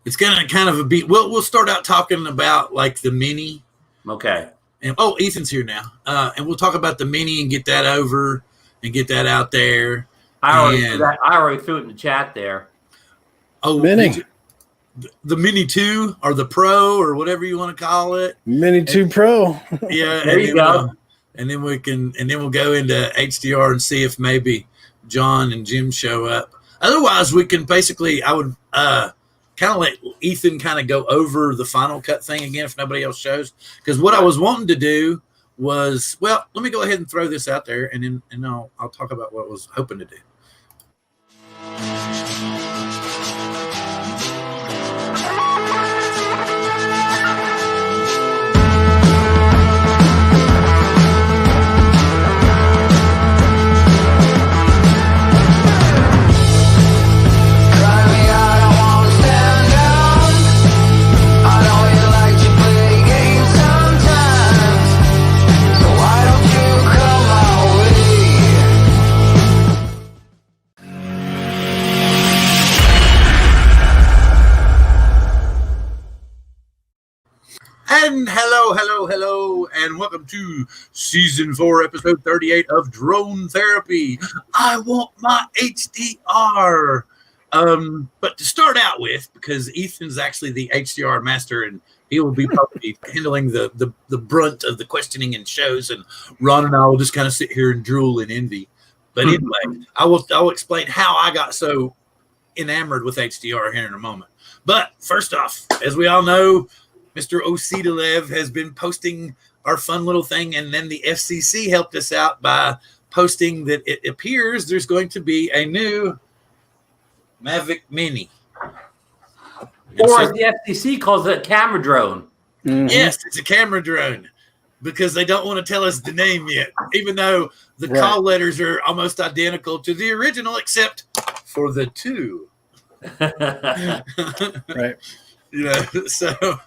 It's gonna kind of be. We'll start out talking about like the Mini. Okay. And Ethan's here now, and we'll talk about the Mini and get that over and get that out there. I already threw it in the chat there. Oh, Mini. The Mini 2 or the Pro or whatever you want to call it. Mini 2 Pro. Yeah, there you go. And then we'll go into HDR and see if maybe John and Jim show up. Otherwise, we can basically, I would kind of let Ethan kind of go over the Final Cut thing again if nobody else shows. Because what I was wanting to do was, well, let me go ahead and throw this out there, and then I'll talk about what I was hoping to do. And hello, and welcome to Season 4, Episode 38 of Drone Therapy. I want my HDR. But to start out with, because Ethan's actually the HDR master, and he will be probably handling the brunt of the questioning and shows, and Ron and I will just kind of sit here and drool in envy. But anyway, I'll explain how I got so enamored with HDR here in a moment. But first off, as we all know, Mr. Osidalev has been posting our fun little thing, and then the FCC helped us out by posting that it appears there's going to be a new Mavic Mini. Or as the FCC calls it, a camera drone. Mm-hmm. Yes, it's a camera drone, because they don't want to tell us the name yet, even though the call letters are almost identical to the original, except for the 2. Right. You know, so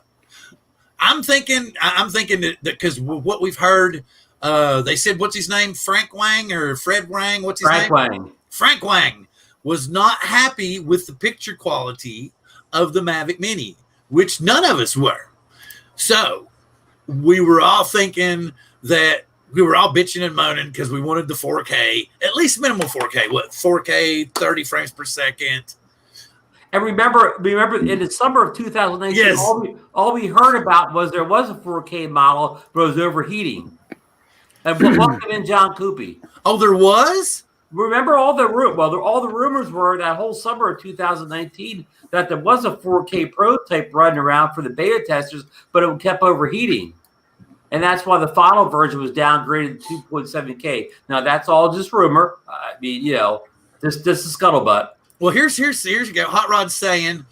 I'm thinking that because what we've heard, they said, what's his name? Frank Wang or Fred Wang? What's his name? Wang. Frank Wang was not happy with the picture quality of the Mavic Mini, which none of us were. So we were all thinking that we were all bitching and moaning because we wanted the 4K, at least minimal 4K, 4K, 30 frames per second. And remember, in the summer of 2019, yes, all we heard about was there was a 4K model, but it was overheating. And welcome in John Cuppi. Oh, there was? Remember all the rumors were that whole summer of 2019 that there was a 4K prototype running around for the beta testers, but it kept overheating. And that's why the final version was downgraded to 2.7K. Now, that's all just rumor. I mean, you know, this is scuttlebutt. Well, here's you go. Hot Rod's saying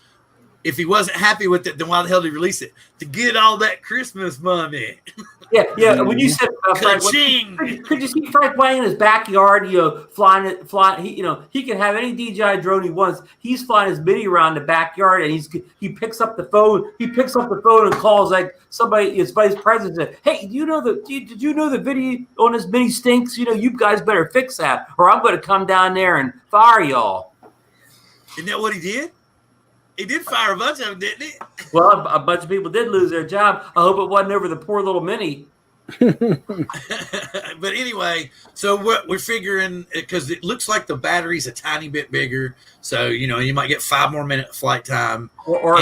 if he wasn't happy with it, then why the hell did he release it? To get all that Christmas money. Yeah. When you said Frank, could you see Frank Wang in his backyard? You know, flying. He can have any DJI drone he wants. He's flying his Mini around the backyard, and he picks up the phone. He picks up the phone and calls like his vice president. Said, hey, did you know the video on this Mini stinks? You know, you guys better fix that, or I'm going to come down there and fire y'all. Isn't that what he did? He did fire a bunch of them, didn't he? Well, a bunch of people did lose their job. I hope it wasn't over the poor little Mini. But anyway, so we're figuring, because it looks like the battery's a tiny bit bigger, so you might get 5 more minute flight time, or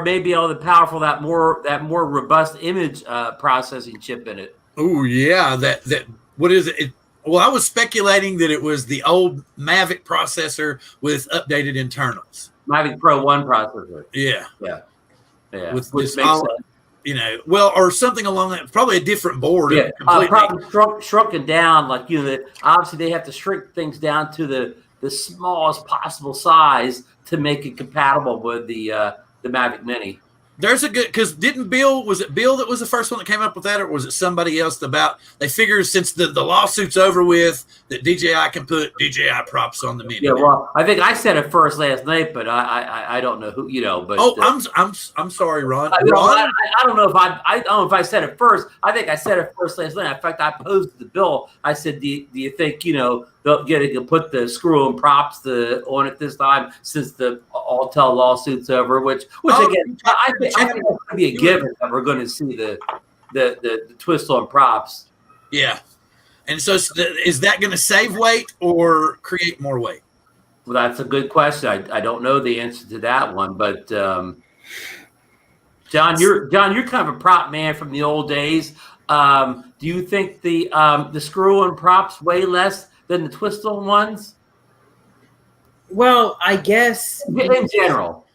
maybe all the powerful that more robust image processing chip in it. Oh yeah, that what is it? Well, I was speculating that it was the old Mavic processor with updated internals. Mavic Pro 1 processor. Yeah. Which makes sense. Or something along that. Probably a different board. Yeah, probably shrunken down. Like obviously they have to shrink things down to the smallest possible size to make it compatible with the Mavic Mini. There's a good, because was it Bill that was the first one that came up with that, or was it somebody else they figure since the lawsuit's over with that DJI can put DJI props on the Mini? Yeah, well, I think I said it first last night, but I don't know who, but I'm sorry, Ron. I don't know if I said it first. I think I said it first last night. In fact, I posed the bill. I said, do you think they'll put the screw and props on it this time since the Alltel lawsuit's over. Which again, I think it's going to be a given that we're going to see the twist on props. Yeah, and so is that going to save weight or create more weight? Well, that's a good question. I don't know the answer to that one, but John, you're kind of a prop man from the old days. Do you think the screw-on props weigh less than the twist-on ones? Well, I guess in general.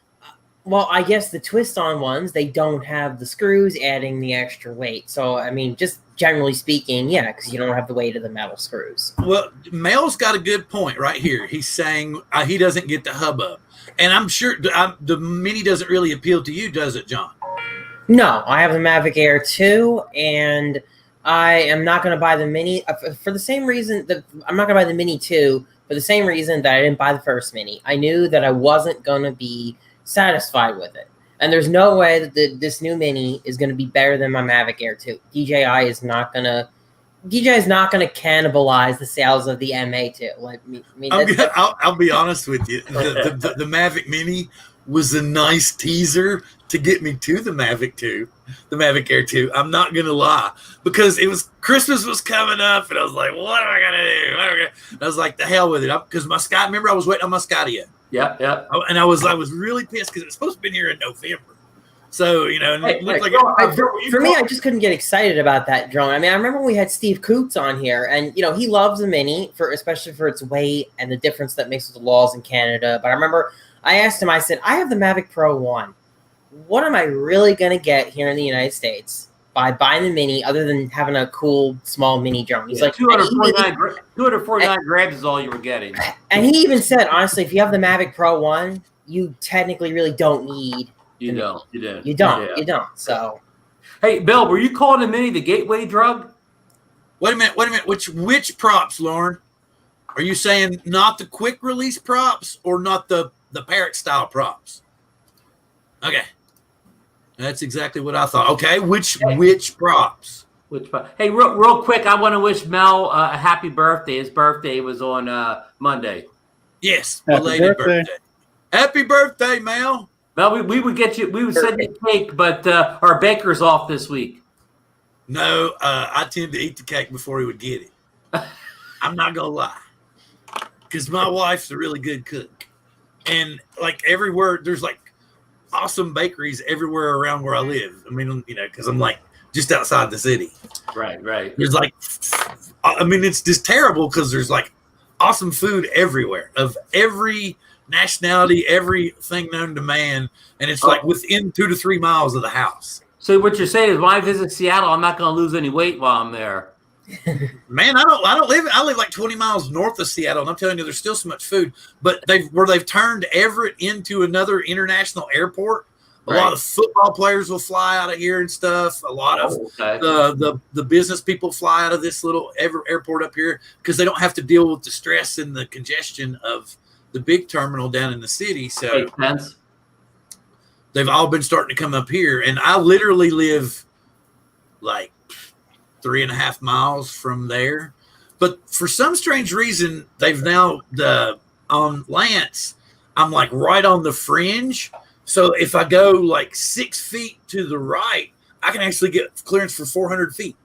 Well, I guess the twist-on ones, they don't have the screws adding the extra weight. So, I mean, just generally speaking, yeah, because you don't have the weight of the metal screws. Well, Mel's got a good point right here. He's saying he doesn't get the hubbub. And I'm sure the Mini doesn't really appeal to you, does it, John? No, I have the Mavic Air 2, and I am not going to buy the Mini for the same reason that I'm not going to buy the Mini 2 for the same reason that I didn't buy the first Mini. I knew that I wasn't going to be satisfied with it. And there's no way that this new Mini is going to be better than my Mavic Air 2. DJI is not going to cannibalize the sales of the MA2. Like, I'll be honest with you. The Mavic Mini was a nice teaser to get me to the Mavic 2, the Mavic Air 2. I'm not going to lie, because Christmas was coming up, and I was like, what am I going to do? And I was like, the hell with it. Because remember I was waiting on my Skydio. Yep. And I was really pissed because it was supposed to be here in November. So, it looked like for me, I just couldn't get excited about that drone. I mean, I remember we had Steve Coots on here, and he loves the Mini especially for its weight and the difference that makes with the laws in Canada. But I remember I asked him, I said, I have the Mavic Pro 1. What am I really going to get here in the United States by buying the Mini other than having a cool small mini drone? He's like, 249 grams is all you were getting. And he even said, honestly, if you have the Mavic Pro 1, you technically really don't need. You don't. So, hey, Bill, were you calling the Mini the gateway drug? Wait a minute. Which props, Lauren? Are you saying not the quick release props or not the parrot style props? Okay. That's exactly what I thought. Okay, which props? Hey, real quick, I want to wish Mel a happy birthday. His birthday was on Monday. Yes, belated birthday. Happy birthday, Mel. Mel, we would send you cake, but our baker's off this week. No, I tend to eat the cake before he would get it. I'm not gonna lie, because my wife's a really good cook, and everywhere there's awesome bakeries everywhere around where I live. I mean, because I'm just outside the city. Right. There's it's just terrible because there's awesome food everywhere of every nationality, everything known to man, and it's within 2 to 3 miles of the house. So what you're saying is, when I visit Seattle, I'm not going to lose any weight while I'm there. Man, I live 20 miles north of Seattle, and I'm telling you, there's still so much food. But they've turned Everett into another international airport. A lot of football players will fly out of here and stuff. A lot of the business people fly out of this little airport up here because they don't have to deal with the stress and the congestion of the big terminal down in the city. So they've all been starting to come up here, and I literally live 3.5 miles from there. But for some strange reason, they've now on Lance, I'm right on the fringe. So if I go 6 feet to the right, I can actually get clearance for 400 feet.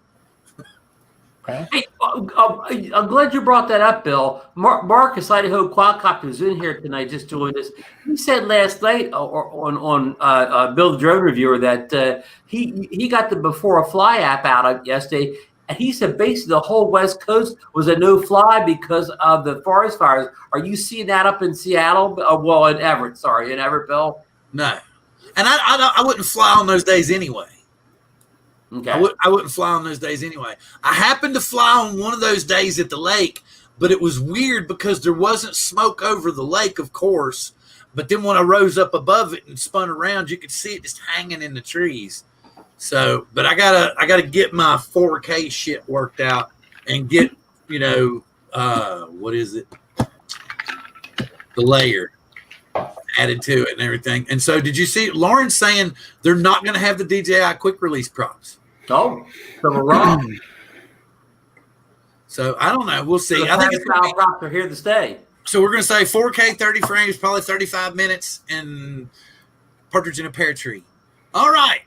Okay. Hey, I'm glad you brought that up, Bill. Marcus Idaho Quadcopter is in here tonight, just joined us. He said last night on Bill the Drone Reviewer that he got the Before a Fly app out yesterday, and he said basically the whole West Coast was a no-fly because of the forest fires. Are you seeing that up in Seattle? In Everett. Sorry, in Everett, Bill. No, and I wouldn't fly on those days anyway. Okay. I wouldn't fly on those days anyway. I happened to fly on one of those days at the lake, but it was weird because there wasn't smoke over the lake, of course. But then when I rose up above it and spun around, you could see it just hanging in the trees. So, but I gotta get my 4K shit worked out and get what is it? The layer added to it and everything. And so did you see Lauren saying they're not going to have the DJI quick release props? Oh, so we're wrong. So I don't know. We'll see. I think style props are here to stay. So we're going to say 4K, 30 frames, probably 35 minutes, and Partridge in a Pear Tree. All right.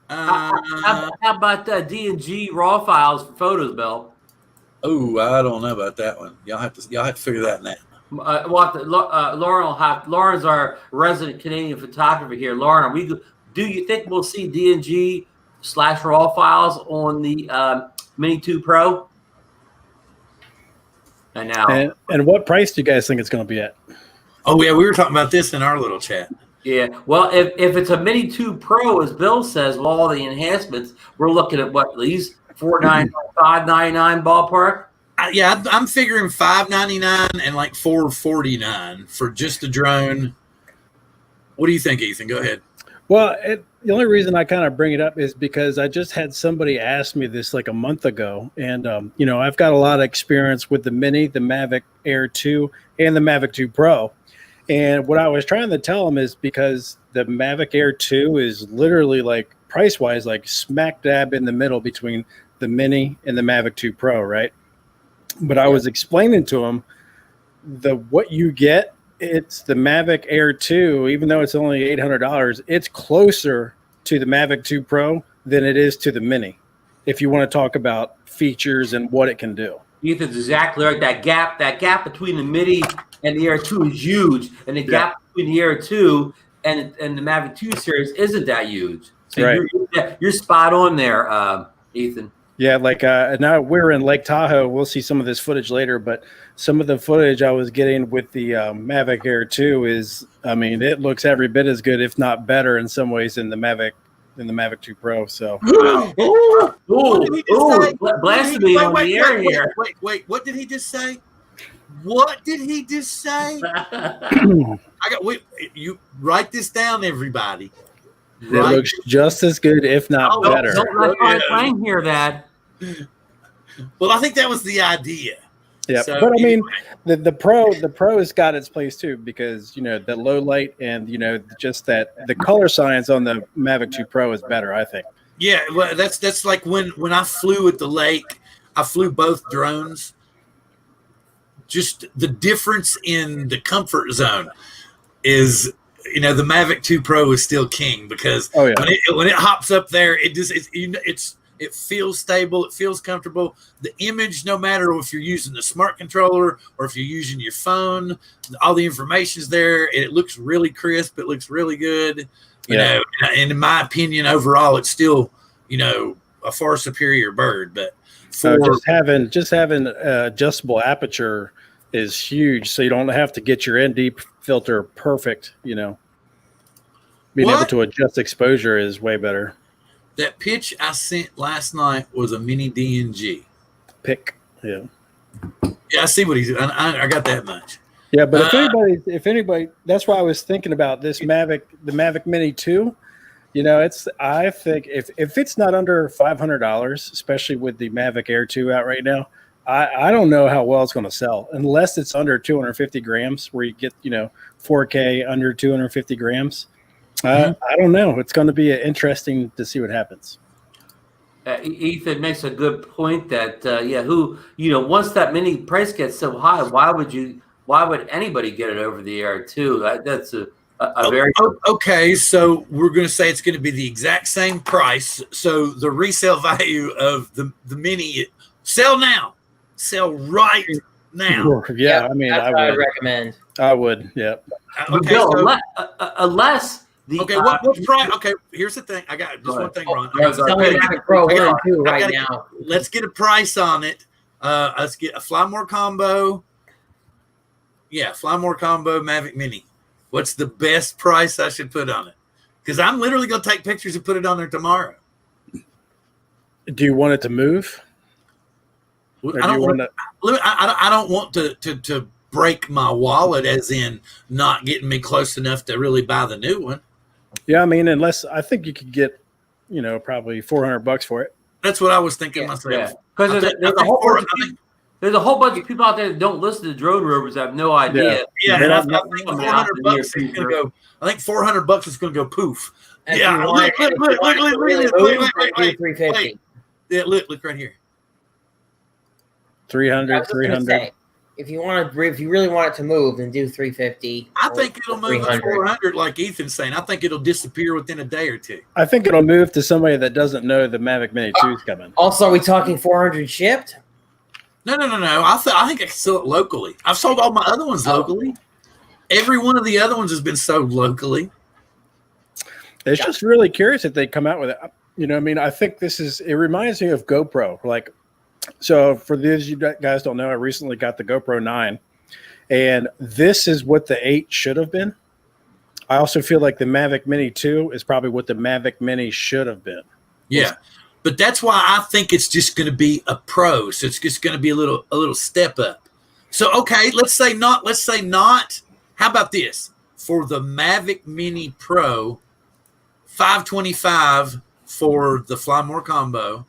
How about D&G raw files for photos, Bill? Oh, I don't know about that one. Y'all have to figure that out. Lauren's our resident Canadian photographer here. Lauren, do you think we'll see D&G / raw files on the Mini 2 Pro? And now, and what price do you guys think it's going to be at? Oh yeah, we were talking about this in our little chat. Yeah, well, if it's a Mini 2 Pro, as Bill says, with all the enhancements, we're looking at what, these $499, $599 ballpark. Yeah, I'm figuring $599 and like $449 for just the drone. What do you think, Ethan? Go ahead. Well, the only reason I kind of bring it up is because I just had somebody ask me this like a month ago, and I've got a lot of experience with the Mini, the Mavic Air 2, and the Mavic 2 Pro. And what I was trying to tell them is because the Mavic Air 2 is literally like price-wise, like smack dab in the middle between the Mini and the Mavic 2 Pro, right? But I was explaining to them what you get, it's the Mavic Air 2, even though it's only $800, it's closer to the Mavic 2 Pro than it is to the Mini, if you want to talk about features and what it can do. Ethan's exactly right. That gap between the Mini and the Air 2 is huge, and the gap between the Air 2 and the Mavic 2 series isn't that huge. So right. You're spot on there, Ethan. Yeah, like now we're in Lake Tahoe. We'll see some of this footage later, but some of the footage I was getting with the Mavic Air 2 is, I mean, it looks every bit as good, if not better, in some ways than the Mavic 2 Pro. So, blasphemy on the air here. Wait! What did he just say? What did he just say? You write this down, everybody. It looks just as good, if not better. Don't let my friend hear that. Well, I think that was the idea. Yeah, so, but I mean, the Pro has got its place too, because the low light and just that the color science on the Mavic 2 Pro is better, I think. Yeah, well, that's like when I flew at the lake, I flew both drones. Just the difference in the comfort zone is, the Mavic 2 Pro is still king, because when it hops up there, it feels stable, it feels comfortable. The image, no matter if you're using the smart controller or if you're using your phone, all the information's there. It looks really crisp. It looks really good. You know, and in my opinion, overall, it's still, a far superior bird. But for just having adjustable aperture is huge, so you don't have to get your ND filter perfect. Being able to adjust exposure is way better. That pitch I sent last night was a Mini D&G. Pick, yeah. Yeah, I see what he's. I got that much. Yeah, but if anybody, that's why I was thinking about this the Mavic Mini 2. I think if it's not under $500, especially with the Mavic Air 2 out right now, I don't know how well it's going to sell unless it's under 250 grams, where you get 4K under 250 grams. I don't know. It's going to be interesting to see what happens. Ethan makes a good point that once that Mini price gets so high, why would anybody get it over the Air 2? That's a very okay. So we're going to say it's going to be the exact same price. So the resale value of the Mini, sell right now. Yeah, I mean, that's what I would recommend. I would. Yeah. Okay. Unless. What price? Okay, here's the thing. I got just one thing, Ron. Let's get a price on it. Let's get a Fly More combo. Yeah, Fly More combo Mavic Mini. What's the best price I should put on it? Because I'm literally going to take pictures and put it on there tomorrow. Do you want it to move? I don't want to break my wallet, as in not getting me close enough to really buy the new one. Yeah, I mean, unless I think you could get, probably $400 for it. That's what I was thinking myself. Because there's a whole bunch of people out there that don't listen to drone rovers, have no idea. Yeah, and I think $400 is going to go. I think $400 is going to go poof. And yeah, look, $350. yeah, look right here. 300, 300. If you really want it to move, then do 350. I think it'll move at 400, like Ethan's saying. I think it'll disappear within a day or two. I think it'll move to somebody that doesn't know the Mavic Mini 2 is coming. Also, are we talking 400 shipped? No. I think I can sell it locally. I've sold all my other ones locally. Every one of the other ones has been sold locally. It's just really curious if they come out with it. You know, I mean, I think it reminds me of GoPro. Like, so for those you guys don't know, I recently got the GoPro 9, and this is what the 8 should have been. I also feel like the Mavic Mini 2 is probably what the Mavic Mini should have been. Yeah, but that's why I think it's just going to be a Pro. So it's just going to be a little step up. So okay, let's say not. How about this? For the Mavic Mini Pro, $525 for the Fly More combo,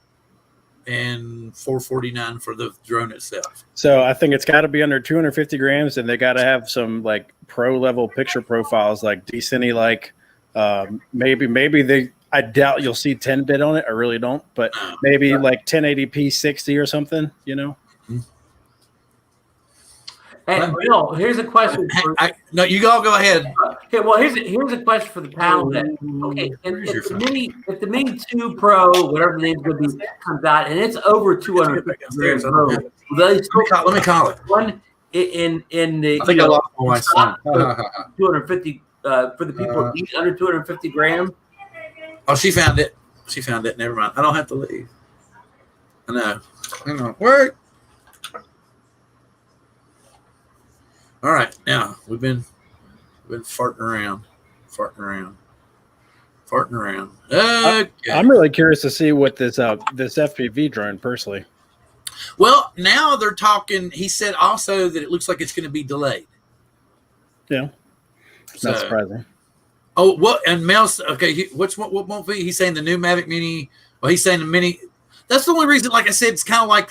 and $449 for the drone itself. So I think it's got to be under 250 grams, and they got to have some like pro level picture profiles, like decently, like maybe they. I doubt you'll see 10-bit on it. I really don't, but maybe like 1080p 60 or something. You know. Hey, Bill, here's a question. No, you all go ahead. Okay, well, here's a question for the panel. Then, okay, if the Mini 2 Pro, whatever the name's going to be, comes out, and it's over 200 grams, let me call it. One in the I think I lost my son. 250 for the people who eat under 250 grams. Oh, she found it. Never mind. I don't have to leave. I know. Hang on. Work. All right, now we've been farting around. Okay. I'm really curious to see what this FPV drone personally. Well, now they're talking. He said also that it looks like it's going to be delayed. Yeah, not surprising. Oh, what? And Mel's okay. What won't be? He's saying the new Mavic Mini. Well, he's saying the Mini. That's the only reason, like I said, it's kind of like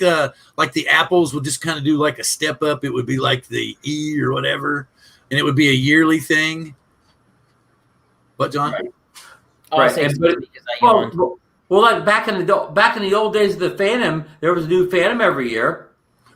the Apples would just kind of do like a step up. It would be like the E or whatever, and it would be a yearly thing. What, John? Right. Well, like back in the old days of the Phantom, there was a new Phantom every year.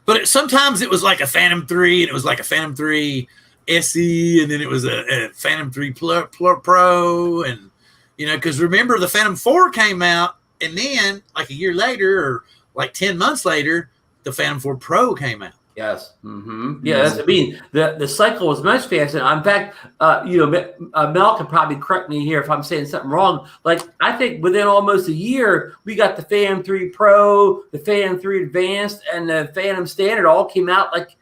But sometimes it was like a Phantom 3, and it was like a Phantom 3 SE, and then it was a Phantom 3 Pro, and because remember the Phantom 4 came out. And then, like a year later, or like 10 months later, the Phantom 4 Pro came out. Yes. Mm-hmm. Yeah, that's, I mean, the cycle was much faster. In fact, Mel can probably correct me here if I'm saying something wrong. Like, I think within almost a year, we got the Phantom 3 Pro, the Phantom 3 Advanced, and the Phantom Standard all came out like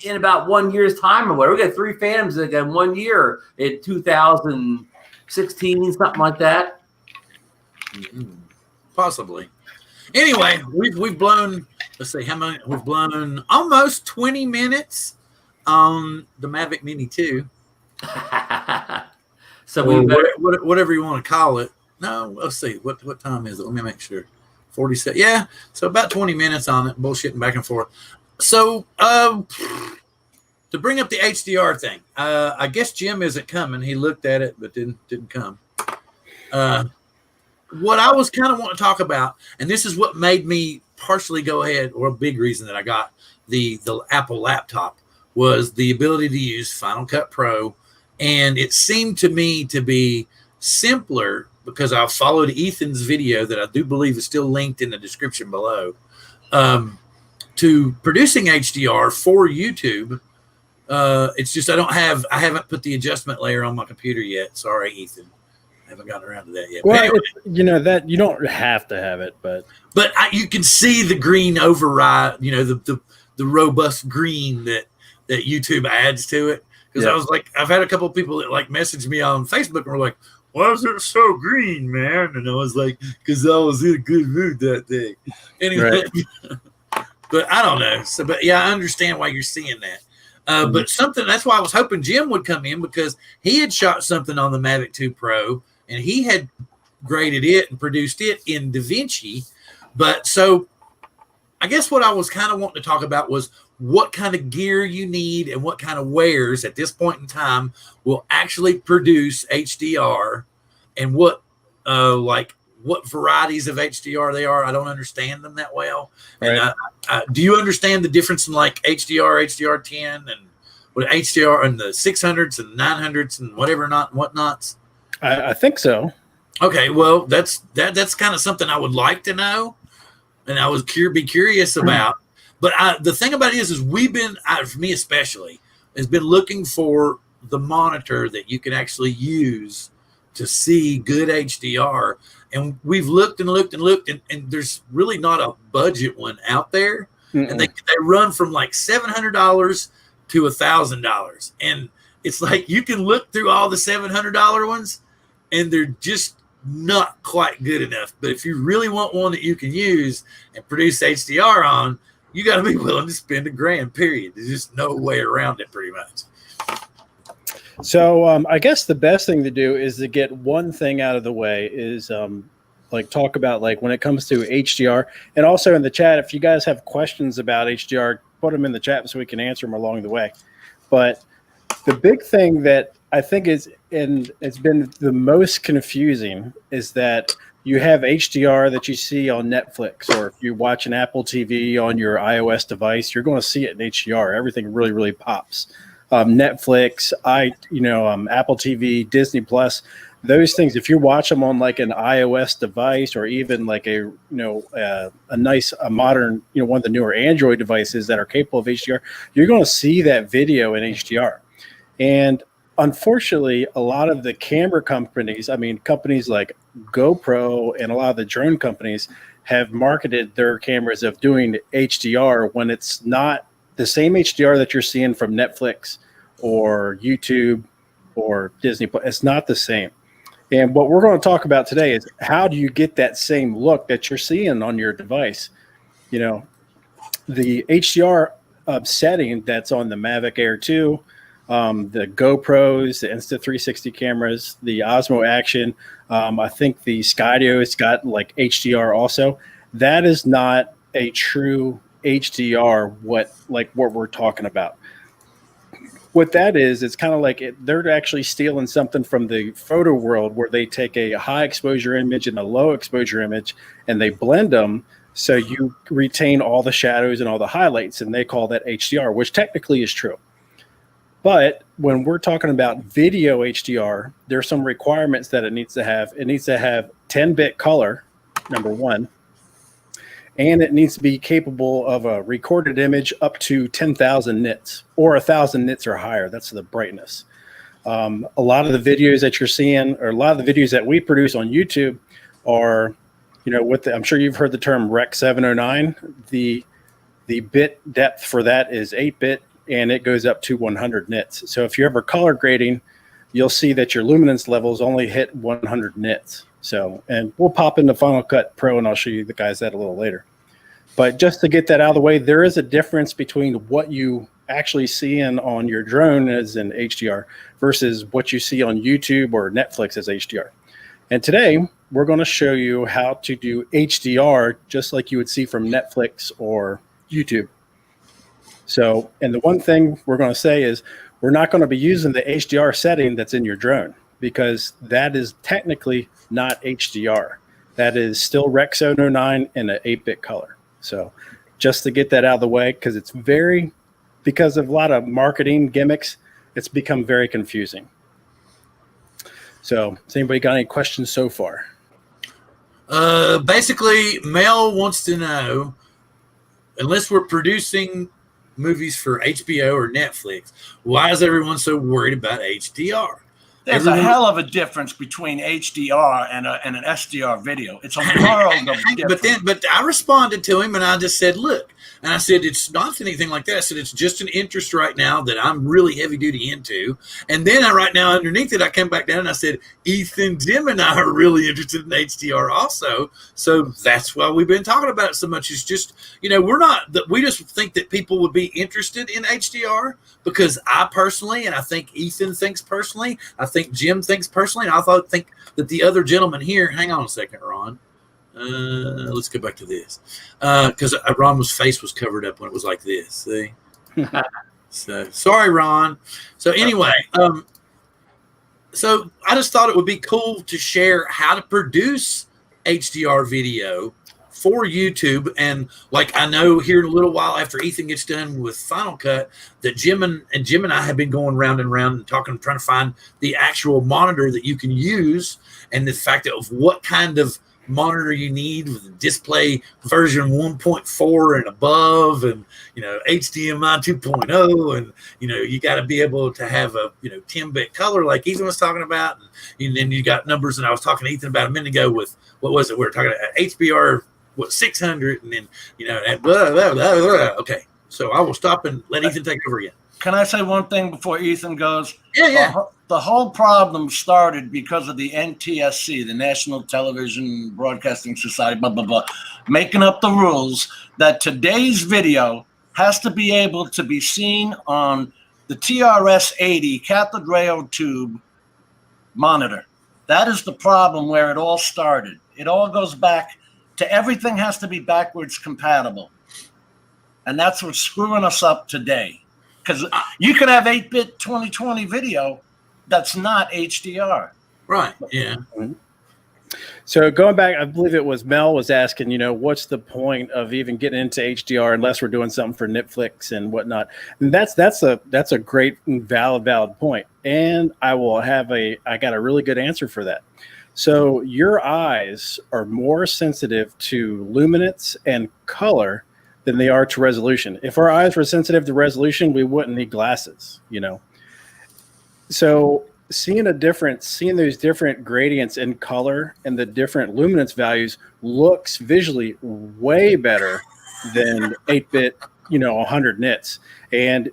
in about 1 year's time or whatever. We got 3 Phantoms in 1 year in 2016, something like that. Mm-hmm. Possibly. Anyway, we've blown. Let's see how many we've blown. Almost 20 minutes on the Mavic Mini 2. So whatever you want to call it. No, let's see what time is it. Let me make sure. 47. Yeah, so about 20 minutes on it, bullshitting back and forth. So to bring up the HDR thing, I guess Jim isn't coming. He looked at it but didn't come. What I was kind of wanting to talk about, and this is what made me partially go ahead, or a big reason that I got the Apple laptop, was the ability to use Final Cut Pro. And it seemed to me to be simpler because I followed Ethan's video that I do believe is still linked in the description below, to producing HDR for YouTube. It's just I haven't put the adjustment layer on my computer yet. Sorry, Ethan. I haven't gotten around to that yet. Well, anyway, that you don't have to have it, but you can see the green override. The robust green that YouTube adds to it. Because I was like, I've had a couple of people that like messaged me on Facebook and were like, "Why is it so green, man?" And I was like, "Because I was in a good mood that day." Anyway, but I don't know. So, but yeah, I understand why you're seeing that. But that's why I was hoping Jim would come in, because he had shot something on the Mavic 2 Pro. And he had graded it and produced it in DaVinci. But so I guess what I was kind of wanting to talk about was what kind of gear you need and what kind of wares at this point in time will actually produce HDR, and what what varieties of HDR they are. I don't understand them that well. Right. And do you understand the difference in like HDR, HDR10, and what HDR and the 600s and 900s and whatnots? I think so. Okay, well, that's kind of something I would like to know, and I would be curious about. But the thing about it is we've been, for me especially, has been looking for the monitor that you can actually use to see good HDR. And we've looked and looked and looked, and there's really not a budget one out there. Mm-mm. And they run from like $700 to $1,000. And it's like you can look through all the $700 ones, and they're just not quite good enough. But if you really want one that you can use and produce HDR on, you got to be willing to spend $1,000, period. There's just no way around it, pretty much. So I guess the best thing to do is to get one thing out of the way is like talk about like when it comes to HDR, and also in the chat, if you guys have questions about HDR, put them in the chat so we can answer them along the way. But the big thing that I think is, and it's been the most confusing, is that you have HDR that you see on Netflix, or if you watch an Apple TV on your iOS device, you're going to see it in HDR. Everything really, really pops. Netflix, Apple TV, Disney Plus, those things. If you watch them on like an iOS device, or even like a modern, one of the newer Android devices that are capable of HDR, you're going to see that video in HDR. And unfortunately, a lot of the camera companies, companies like GoPro and a lot of the drone companies, have marketed their cameras of doing HDR when it's not the same HDR that you're seeing from Netflix or YouTube or Disney. It's not the same. And what we're going to talk about today is how do you get that same look that you're seeing on your device? The HDR setting that's on the Mavic Air 2, the GoPros, the Insta360 cameras, the Osmo Action, I think the Skydio's got like HDR also. That is not a true HDR, what we're talking about. What that is, it's kind of like they're actually stealing something from the photo world, where they take a high exposure image and a low exposure image and they blend them so you retain all the shadows and all the highlights, and they call that HDR, which technically is true. But when we're talking about video HDR, there's some requirements that it needs to have. It needs to have 10-bit color, number one. And it needs to be capable of a recorded image up to 10,000 nits, or 1,000 nits or higher. That's the brightness. A lot of the videos that you're seeing, or a lot of the videos that we produce on YouTube are, I'm sure you've heard the term Rec 709. The bit depth for that is 8-bit, and it goes up to 100 nits. So if you're ever color grading, you'll see that your luminance levels only hit 100 nits. So, and we'll pop into Final Cut Pro, and I'll show you the guys that a little later. But just to get that out of the way, there is a difference between what you actually see on your drone as an HDR versus what you see on YouTube or Netflix as HDR. And today, we're going to show you how to do HDR just like you would see from Netflix or YouTube. So, and the one thing we're going to say is we're not going to be using the HDR setting that's in your drone, because that is technically not HDR. That is still Rec 709 in an 8-bit color. So just to get that out of the way, because of a lot of marketing gimmicks, it's become very confusing. So has anybody got any questions so far? Basically, Mel wants to know, unless we're producing movies for HBO or Netflix, why is everyone so worried about HDR? There's a hell of a difference between HDR and an SDR video. It's a world of difference. But I responded to him, and I just said, look, and I said, it's not anything like that. I said, it's just an interest right now that I'm really heavy duty into. And then right now underneath it, I came back down and I said, Ethan, Jim, and I are really interested in HDR also. So that's why we've been talking about it so much. It's just, we just think that people would be interested in HDR because I personally, and I think Ethan thinks personally, I think Jim thinks personally, and I think that the other gentleman here, hang on a second, Ron. Let's go back to this, because Ron's face was covered up when it was like this. See, so sorry, Ron. So anyway, so I just thought it would be cool to share how to produce HDR video for YouTube. And like, I know here in a little while after Ethan gets done with Final Cut, that Jim and I have been going round and round and talking, trying to find the actual monitor that you can use, and the fact of what kind of monitor you need with display version 1.4 and above, and HDMI 2.0, and you got to be able to have a 10-bit color like Ethan was talking about, and then you got numbers, and I was talking to Ethan about a minute ago with what was it, we were talking about HBR 600, and then and blah, blah, blah, blah. Okay, so I will stop and let Ethan take over again. Can I say one thing before Ethan goes? Yeah. The whole problem started because of the NTSC, the National Television Broadcasting Society, blah, blah, blah, making up the rules that today's video has to be able to be seen on the TRS-80 cathode ray tube monitor. That is the problem where it all started. It all goes back to everything has to be backwards compatible. And that's what's screwing us up today. Because you can have 8-bit 2020 video that's not HDR. Right, yeah. So going back, I believe it was Mel was asking, what's the point of even getting into HDR unless we're doing something for Netflix and whatnot? And that's a great and valid point. And I got a really good answer for that. So your eyes are more sensitive to luminance and color than they are to resolution. If our eyes were sensitive to resolution, we wouldn't need glasses, So seeing those different gradients in color and the different luminance values looks visually way better than 8-bit, 100 nits. And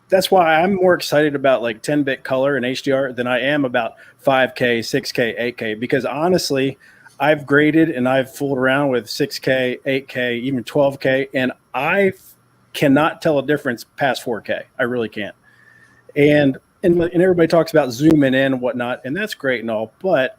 that's why I'm more excited about like 10-bit color and HDR than I am about 5K, 6K, 8K, because honestly, I've graded and I've fooled around with 6K, 8K, even 12K, and I cannot tell a difference past 4K. I really can't. And everybody talks about zooming in and whatnot, and that's great and all, but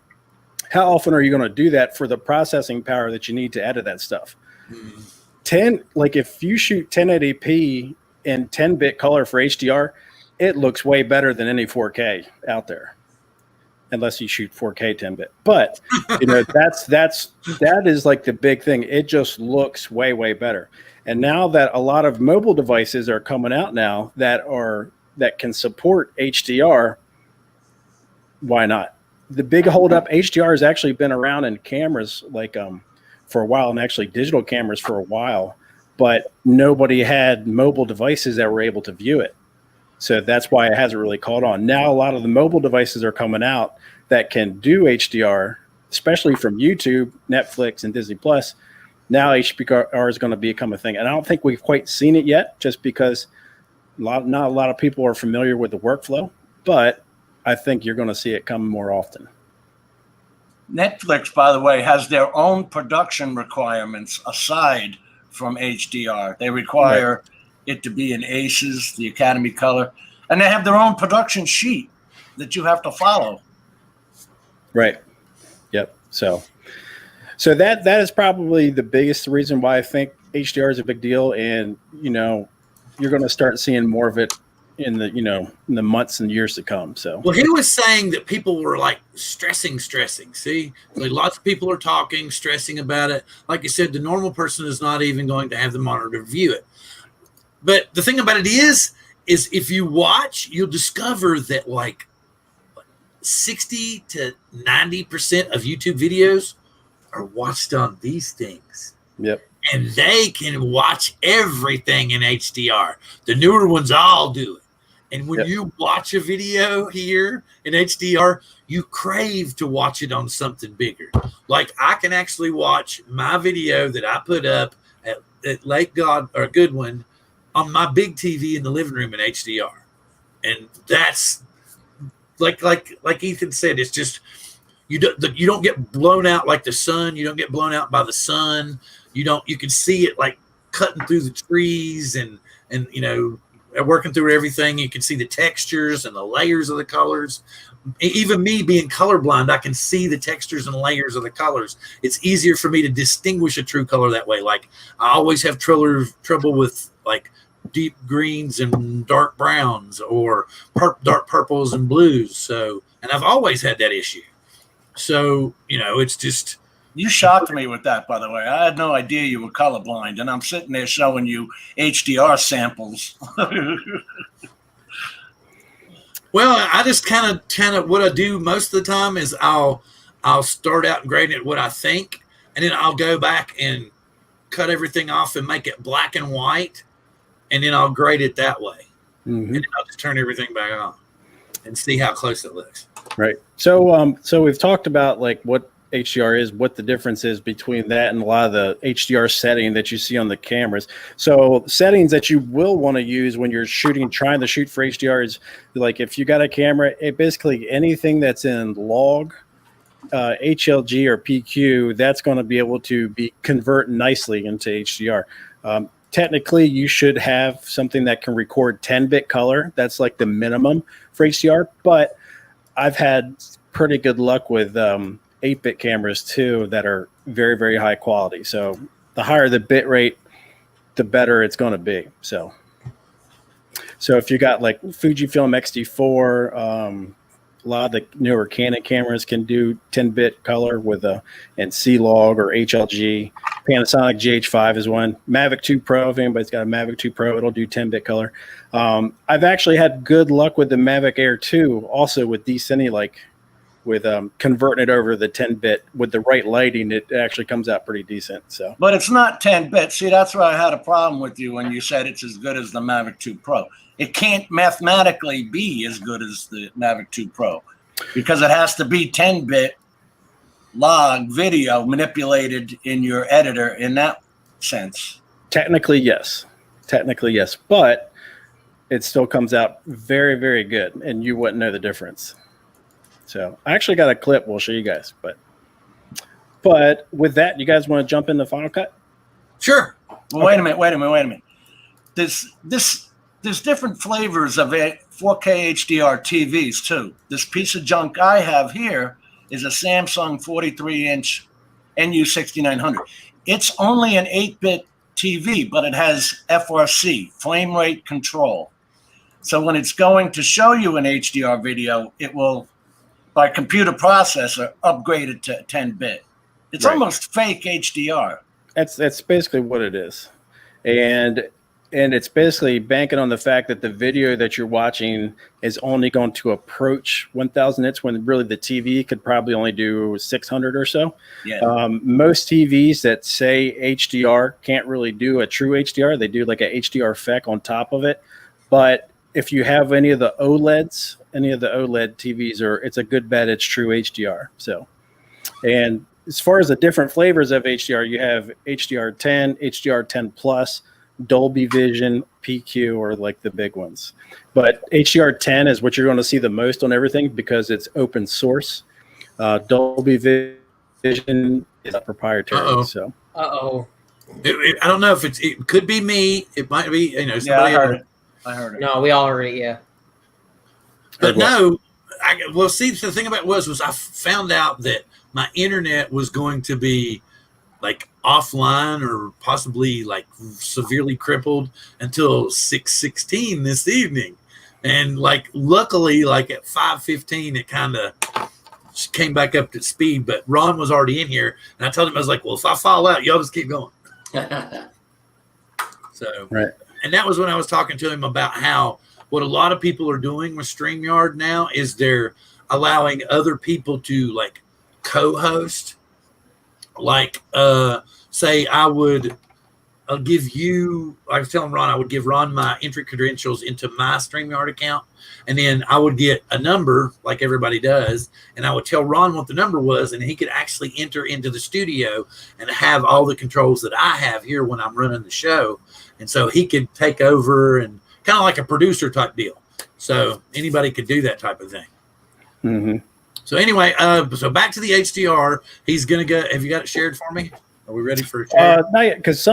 how often are you going to do that for the processing power that you need to edit that stuff? If you shoot 1080p in 10-bit color for HDR, it looks way better than any 4K out there, unless you shoot 4K 10-bit. But that is like the big thing. It just looks way, way better. And now that a lot of mobile devices are coming out now that can support HDR, why not? The big holdup, HDR has actually been around in cameras for a while, and actually digital cameras for a while, but nobody had mobile devices that were able to view it. So that's why it hasn't really caught on. Now a lot of the mobile devices are coming out that can do HDR, especially from YouTube, Netflix, and Disney Plus. Now HDR is going to become a thing. And I don't think we've quite seen it yet, just because not a lot of people are familiar with the workflow, but I think you're going to see it come more often. Netflix, by the way, has their own production requirements aside from HDR. They require it to be in ACES, the Academy color, and they have their own production sheet that you have to follow. Right. Yep. So that is probably the biggest reason why I think HDR is a big deal, and you're going to start seeing more of it in the months and years to come. So well, he was saying that people were like stressing. See, like lots of people are talking, stressing about it. Like you said, the normal person is not even going to have the monitor view it. But the thing about it is if you watch, you'll discover that like 60 to 90% of YouTube videos are watched on these things. Yep. And they can watch everything in HDR. The newer ones all do it. And when you watch a video here in HDR, you crave to watch it on something bigger. Like I can actually watch my video that I put up at Lake Goodwin on my big TV in the living room in HDR. And that's like Ethan said, it's just you don't get blown out like the sun. You don't get blown out by the sun. You can see it like cutting through the trees and working through everything. You can see the textures and the layers of the colors. Even me being colorblind, I can see the textures and layers of the colors. It's easier for me to distinguish a true color that way. Like I always have trouble with like deep greens and dark browns or dark purples and blues. So, and I've always had that issue. So, it's just. You shocked me with that, by the way. I had no idea you were colorblind, and I'm sitting there showing you HDR samples. Well, I just kind of what I do most of the time is I'll start out and grade it what I think, and then I'll go back and cut everything off and make it black and white, and then I'll grade it that way. And then I'll just turn everything back on and see how close it looks. Right. So we've talked about like what HDR is, what the difference is between that and a lot of the HDR setting that you see on the cameras. So settings that you will want to use when you're trying to shoot for HDR is like if you got a camera, basically anything that's in log, HLG or PQ, that's going to be able to convert nicely into HDR. Technically, you should have something that can record 10-bit color. That's like the minimum for HDR, but I've had pretty good luck with 8-bit cameras too that are very, very high quality. So the higher the bit rate, the better it's going to be. So if you got like Fujifilm X-T4, a lot of the newer Canon cameras can do 10-bit color and C-Log or HLG. Panasonic GH5 is one. Mavic 2 Pro, if anybody's got a Mavic 2 Pro, it'll do 10-bit color. I've actually had good luck with the Mavic Air 2, also with D-Cine, with converting it over the 10-bit with the right lighting. It actually comes out pretty decent. So, but it's not 10-bit. See, that's where I had a problem with you when you said it's as good as the Mavic 2 Pro. It can't mathematically be as good as the Mavic 2 Pro because it has to be 10-bit log video manipulated in your editor in that sense. Technically, yes. But it still comes out very, very good, and you wouldn't know the difference. So I actually got a clip we'll show you guys. But with that, you guys want to jump into Final Cut? Sure. Well, wait a minute. There's different flavors of 4K HDR TVs too. This piece of junk I have here is a Samsung 43-inch NU6900. It's only an 8-bit TV, but it has FRC, frame rate control. So when it's going to show you an HDR video, it will, by computer processor, upgrade it to 10-bit. It's almost fake HDR. That's basically what it is. And it's basically banking on the fact that the video that you're watching is only going to approach 1,000 nits when really the TV could probably only do 600 or so. Yeah. Most TVs that say HDR can't really do a true HDR. They do like a HDR effect on top of it. But if you have any of the OLEDs, any of the OLED TVs, it's a good bet it's true HDR. So, and as far as the different flavors of HDR, you have HDR 10, HDR 10 Plus, Dolby Vision, PQ, or like the big ones. But HDR 10 is what you're going to see the most on everything because it's open source. Dolby Vision is proprietary. So, I don't know if it could be me. It might be somebody. Yeah, I heard it. No, we all heard it. Yeah. But no, see, the thing about it was I found out that my internet was going to be like offline or possibly like severely crippled until 6:16 this evening. And like, luckily, like at 5:15, it kind of came back up to speed, but Ron was already in here. And I told him, I was like, well, if I fall out, y'all just keep going. So, right. And that was when I was talking to him about how what a lot of people are doing with StreamYard now is they're allowing other people to like co-host. Like, say I was telling Ron, I would give Ron my entry credentials into my StreamYard account, and then I would get a number like everybody does, and I would tell Ron what the number was, and he could actually enter into the studio and have all the controls that I have here when I'm running the show. And so he could take over and kind of like a producer type deal. So anybody could do that type of thing. Mm-hmm. So anyway, so back to the HDR. He's going to go. Have you got it shared for me? Are we ready for a share? Not yet, because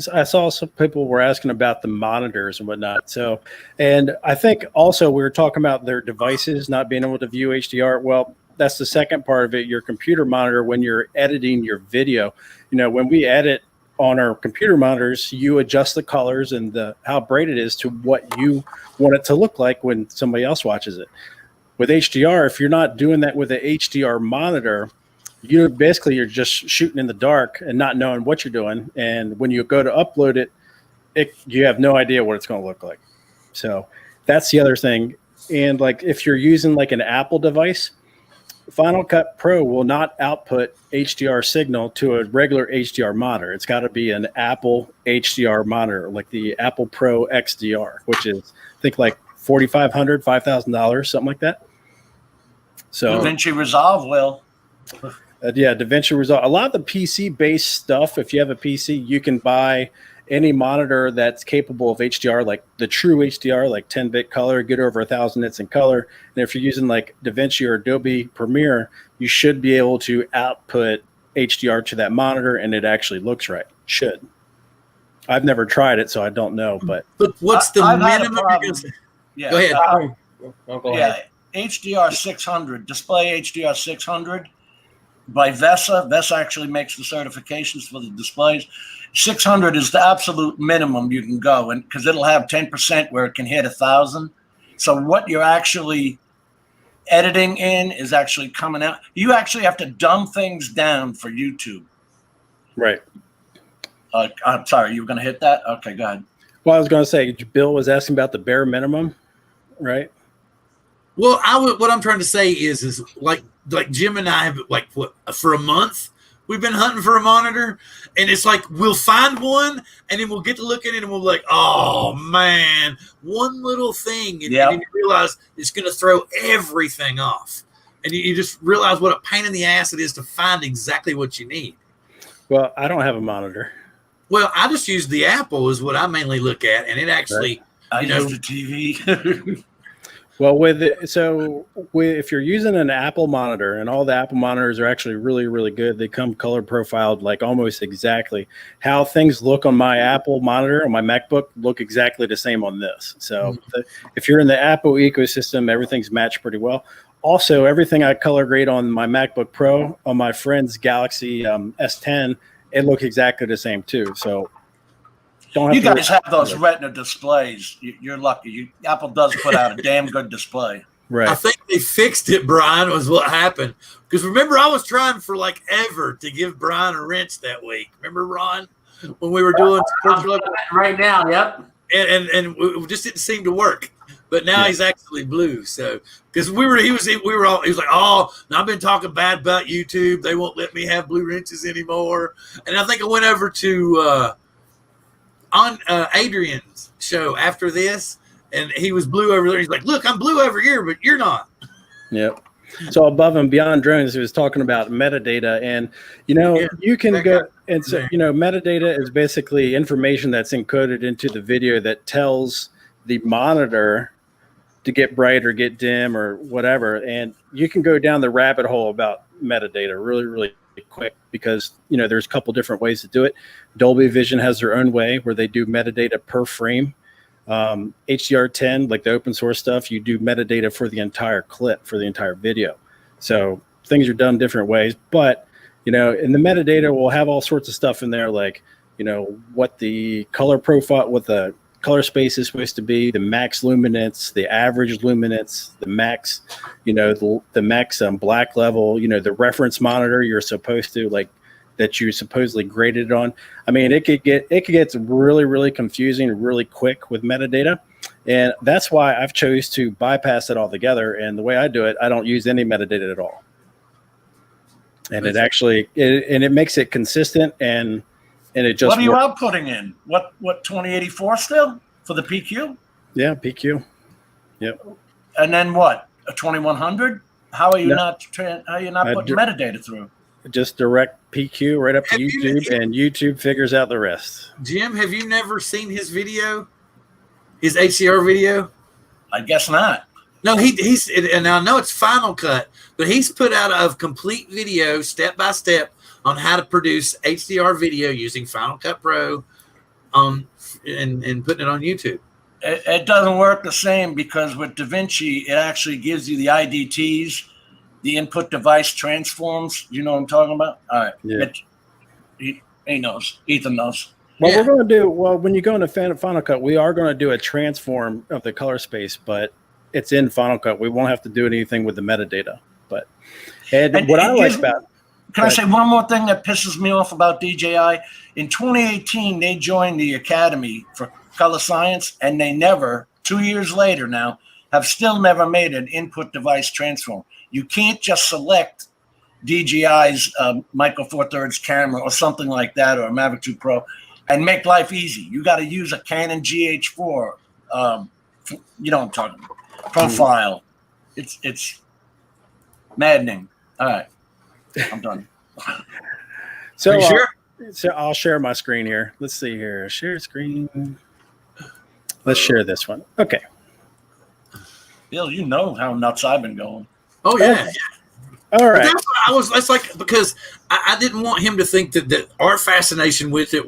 I saw some people were asking about the monitors and whatnot. So, and I think also we were talking about their devices not being able to view HDR. Well, that's the second part of it. Your computer monitor, when you're editing your video, when we edit on our computer monitors, you adjust the colors and how bright it is to what you want it to look like when somebody else watches it. With HDR, if you're not doing that with an HDR monitor, you're just shooting in the dark and not knowing what you're doing. And when you go to upload it, you have no idea what it's going to look like. So that's the other thing. And like if you're using like an Apple device, Final Cut Pro will not output HDR signal to a regular HDR monitor. It's got to be an Apple HDR monitor, like the Apple Pro XDR, which is I think like $4,500, $5,000, something like that. So DaVinci Resolve will. Yeah, DaVinci Resolve. A lot of the PC-based stuff, if you have a PC, you can buy any monitor that's capable of HDR, like the True HDR, like 10-bit color, get over 1,000 nits in color. And if you're using like DaVinci or Adobe Premiere, you should be able to output HDR to that monitor, and it actually looks right. Should. I've never tried it, so I don't know. But what's the minimum? Yeah. Go ahead. Go ahead. HDR 600, display HDR 600 by VESA. VESA actually makes the certifications for the displays. 600 is the absolute minimum you can go, and because it'll have 10% where it can hit 1,000. So what you're actually editing in is actually coming out. You actually have to dumb things down for YouTube. right. I'm sorry, you were going to hit that? Okay, go ahead. Well, I was going to say, Bill was asking about the bare minimum, right? Well, what I'm trying to say is like Jim and I have like for a month we've been hunting for a monitor, and it's like we'll find one and then we'll get to look at it and we'll be like, oh man, one little thing, and you realize it's going to throw everything off, and you just realize what a pain in the ass it is to find exactly what you need. Well, I don't have a monitor. Well, I just use the Apple is what I mainly look at, and it actually, I use the TV. Well, if you're using an Apple monitor, and all the Apple monitors are actually really, really good, they come color profiled like almost exactly. How things look on my Apple monitor on my MacBook look exactly the same on this. So if you're in the Apple ecosystem, everything's matched pretty well. Also, everything I color grade on my MacBook Pro, on my friend's Galaxy S10, it looks exactly the same too. So you guys have those Retina displays. You're lucky. Apple does put out a damn good display. Right. I think they fixed it, Brian, was what happened. Because remember, I was trying for like ever to give Brian a wrench that week. Remember, Ron, when we were doing right now? Yep. And it just didn't seem to work. But now he's actually blue. So because he was like, oh, now I've been talking bad about YouTube. They won't let me have blue wrenches anymore. And I think I went over to on Adrian's show after this, and he was blue over there. He's like, look, I'm blue over here, but you're not. Yep. So above and beyond drones, he was talking about metadata, and you can go and so metadata is basically information that's encoded into the video that tells the monitor to get bright or get dim or whatever, and you can go down the rabbit hole about metadata really, really quick because there's a couple different ways to do it. Dolby Vision has their own way where they do metadata per frame. HDR10, like the open source stuff, you do metadata for the entire clip, for the entire video. So things are done different ways, but in the metadata we'll have all sorts of stuff in there, like what the color profile, what the color space is supposed to be, the max luminance, the average luminance, the max, the max black level, the reference monitor you're supposed to that you supposedly graded on. I mean, it could get really, really confusing really quick with metadata. And that's why I've chose to bypass it altogether. And the way I do it, I don't use any metadata at all. And it actually, it makes it consistent and it just. What are you outputting in? What 2084 still for the PQ? Yeah, PQ. Yep. And then what? A 2100? How are you not putting metadata through? Just direct PQ right up to YouTube, and YouTube figures out the rest. Jim, have you never seen his video? His HDR video? I guess not. No, he's and I know it's Final Cut, but he's put out a complete video step by step on how to produce HDR video using Final Cut Pro and putting it on YouTube. It doesn't work the same because with DaVinci, it actually gives you the IDTs, the input device transforms. You know what I'm talking about? All right. Yeah. He knows. Ethan knows. Well, we're going to do, when you go into Final Cut, we are going to do a transform of the color space, but it's in Final Cut. We won't have to do anything with the metadata. But what I like about Can I say one more thing that pisses me off about DJI? In 2018, they joined the Academy for Color Science, and they never, 2 years later now, have still never made an input device transform. You can't just select DJI's Micro Four Thirds camera or something like that, or a Mavic 2 Pro, and make life easy. You got to use a Canon GH4. You know what I'm talking about. Profile. It's maddening. All right, I'm done. So, sure? So I'll share my screen here. Let's see here. Share screen. Let's share this one. Okay. Bill, you know how nuts I've been going. Oh yeah. All right. That's like because I didn't want him to think that our fascination with it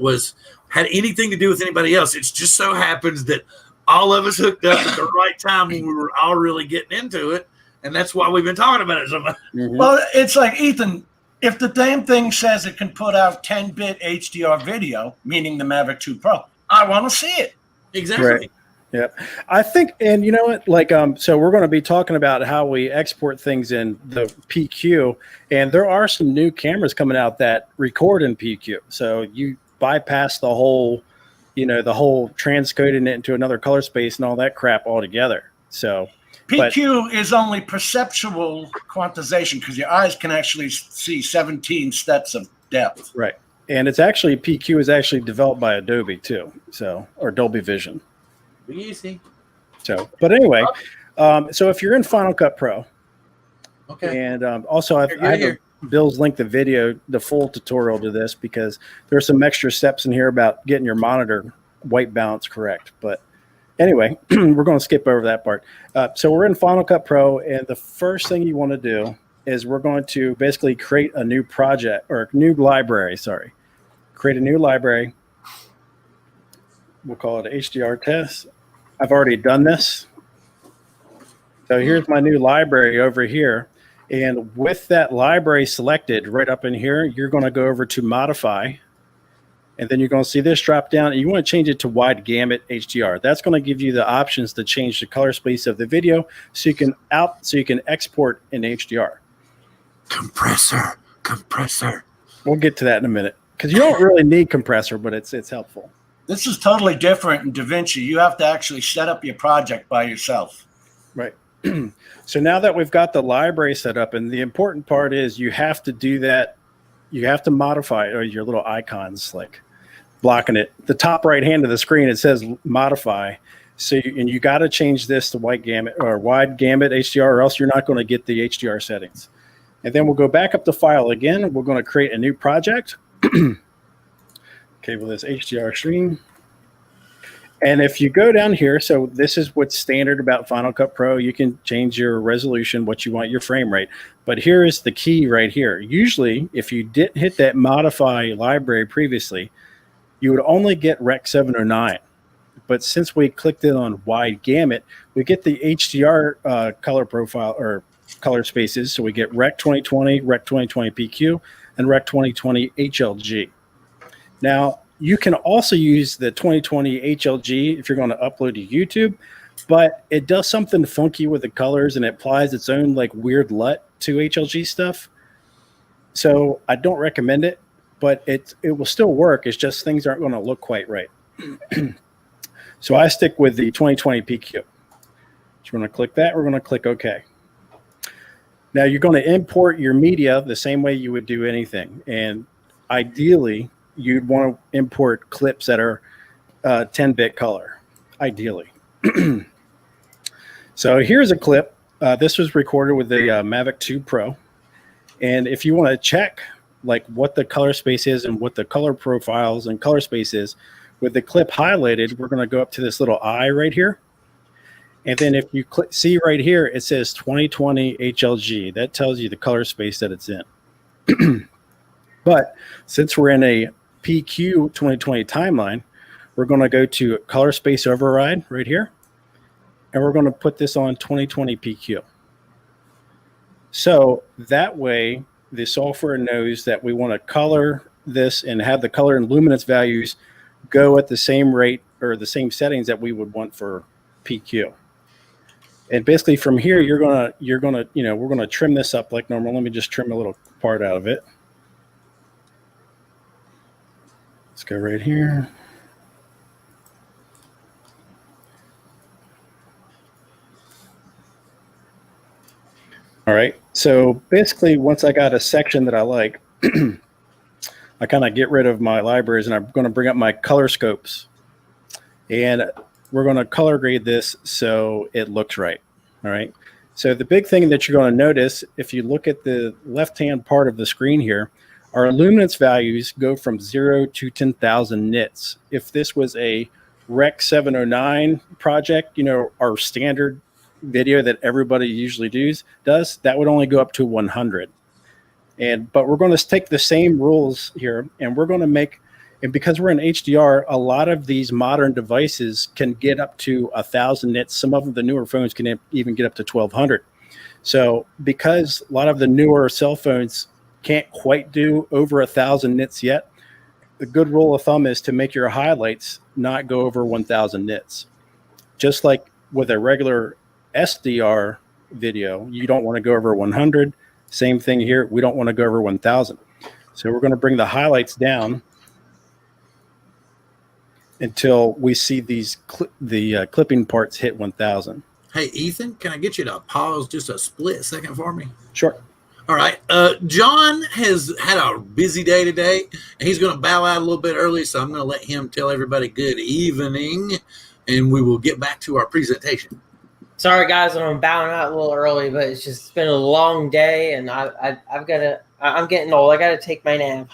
had anything to do with anybody else. It just so happens that all of us hooked up at the right time when we were all really getting into it, and that's why we've been talking about it so much. Mm-hmm. Well, it's like, Ethan, if the damn thing says it can put out 10-bit HDR video, meaning the Mavic 2 Pro, I want to see it. Exactly. Right. Yeah, I think, and you know what, like, so we're going to be talking about how we export things in the PQ, and there are some new cameras coming out that record in PQ. So you bypass the whole, the whole transcoding it into another color space and all that crap altogether. So PQ is only perceptual quantization because your eyes can actually see 17 steps of depth. Right. And it's actually, PQ is actually developed by Adobe too. So, or Dolby Vision. Easy. So, but anyway, so if you're in Final Cut Pro, okay, and also I have Bill's linked the video, the full tutorial to this, because there's some extra steps in here about getting your monitor white balance correct. But anyway, we're going to skip over that part. So we're in Final Cut Pro, and the first thing you want to do is we're going to basically create a new project, or a new library. Sorry, create a new library. We'll call it HDR test. I've already done this. So here's my new library over here. And with that library selected right up in here, you're going to go over to modify. And then you're going to see this drop down. And you want to change it to wide gamut HDR. That's going to give you the options to change the color space of the video so you can export in HDR. Compressor. We'll get to that in a minute, because you don't really need compressor, but it's helpful. This is totally different in DaVinci. You have to actually set up your project by yourself. Right. So now that we've got the library set up, and the important part is you have to do that. You have to modify it, or your little icons like blocking it. The top right hand of the screen, it says modify. So you got to change this to wide gamut HDR, or else you're not going to get the HDR settings. And then we'll go back up the file again. We're going to create a new project. Okay, well, this HDR stream. And if you go down here, so this is what's standard about Final Cut Pro. You can change your resolution, what you want your frame rate. But here is the key right here. Usually, if you didn't hit that modify library previously, you would only get Rec 709. But since we clicked it on wide gamut, we get the HDR color profile or color spaces. So we get Rec 2020, Rec 2020 PQ, and Rec 2020 HLG. Now, you can also use the 2020 HLG if you're going to upload to YouTube, but it does something funky with the colors, and it applies its own like weird LUT to HLG stuff. So I don't recommend it, but it will still work. It's just things aren't going to look quite right. So I stick with the 2020 PQ. So we're going to click that. We're going to click OK. Now you're going to import your media the same way you would do anything. And ideally, you'd want to import clips that are 10-bit color, ideally. So here's a clip. This was recorded with the Mavic 2 Pro. And if you want to check like what the color space is and what the color profiles and color space is, with the clip highlighted, we're going to go up to this little eye right here. And then if you see right here, it says 2020 HLG. That tells you the color space that it's in. But since we're in a PQ 2020 timeline, we're going to go to color space override right here. And we're going to put this on 2020 PQ. So that way, the software knows that we want to color this and have the color and luminance values go at the same rate or the same settings that we would want for PQ. And basically from here, we're gonna trim this up like normal. Let me just trim a little part out of it. Let's go right here. All right. So basically, once I got a section that I like, I kind of get rid of my libraries, and I'm going to bring up my color scopes. And we're going to color grade this so it looks right. All right. So the big thing that you're going to notice, if you look at the left-hand part of the screen here, our luminance values go from 0 to 10,000 nits. If this was a Rec 709 project, our standard video that everybody usually does, that would only go up to 100. But we're going to take the same rules here, and we're going to make, and because we're in HDR, a lot of these modern devices can get up to 1,000 nits. Some of them, the newer phones, can even get up to 1,200. So because a lot of the newer cell phones can't quite do over 1,000 nits yet, the good rule of thumb is to make your highlights not go over 1,000 nits. Just like with a regular SDR video, you don't want to go over 100. Same thing here. We don't want to go over 1,000. So we're going to bring the highlights down until we see these clipping parts hit 1,000. Hey, Ethan, can I get you to pause just a split second for me? Sure. All right. John has had a busy day today, and he's going to bow out a little bit early, so I'm going to let him tell everybody good evening, and we will get back to our presentation. Sorry, guys, I'm bowing out a little early, but it's been a long day, and I'm getting old. I got to take my nap.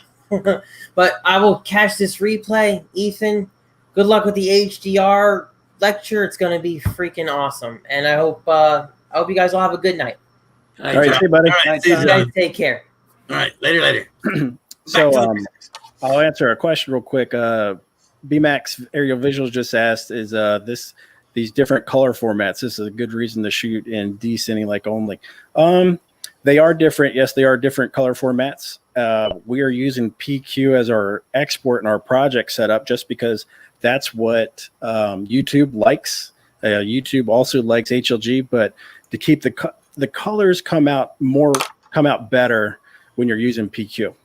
But I will catch this replay. Ethan, good luck with the HDR lecture. It's going to be freaking awesome, and I hope you guys all have a good night. All right, see you, buddy. All right, You guys take care. All right, later. So I'll answer a question real quick. BMAX Aerial Visuals just asked, is these different color formats, this is a good reason to shoot in descending like only? They are different. Yes, they are different color formats. We are using PQ as our export in our project setup just because that's what YouTube likes. YouTube also likes HLG, but to keep the colors come out better when you're using PQ.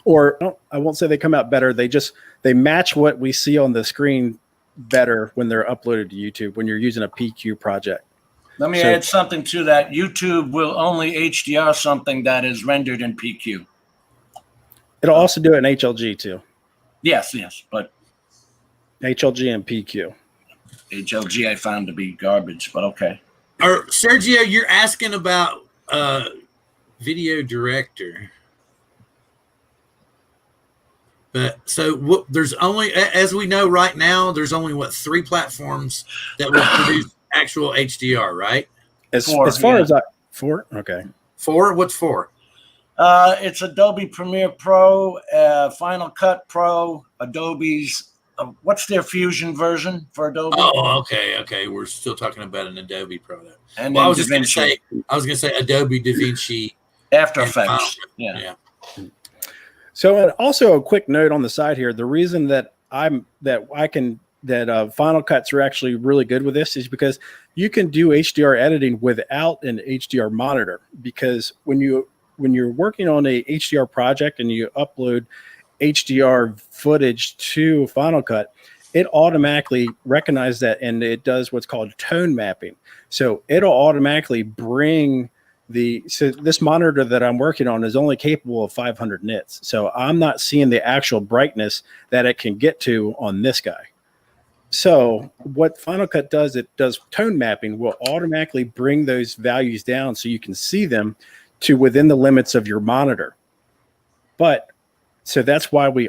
Or I won't say they come out better. They match what we see on the screen better when they're uploaded to YouTube when you're using a PQ project. Let me add something to that. YouTube will only HDR something that is rendered in PQ. It'll also do it in HLG too. Yes, but HLG and PQ. HLG I found to be garbage, but okay. Sergio, you're asking about video director. But so there's only, as we know right now, there's only 3 platforms that will produce actual HDR, right? As far as 4, okay. 4? What's 4? It's Adobe Premiere Pro, Final Cut Pro, Adobe's. What's their Fusion version for Adobe? Oh, okay. We're still talking about an Adobe product. And I was just going to say, Adobe DaVinci After Effects. Yeah. So also a quick note on the side here. The reason that Final Cuts are actually really good with this is because you can do HDR editing without an HDR monitor. Because when you're working on a HDR project and you upload HDR footage to Final Cut, it automatically recognizes that, and it does what's called tone mapping. So it'll automatically bring so this monitor that I'm working on is only capable of 500 nits. So I'm not seeing the actual brightness that it can get to on this guy. So what Final Cut does, it does tone mapping, will automatically bring those values down so you can see them to within the limits of your monitor. So that's why we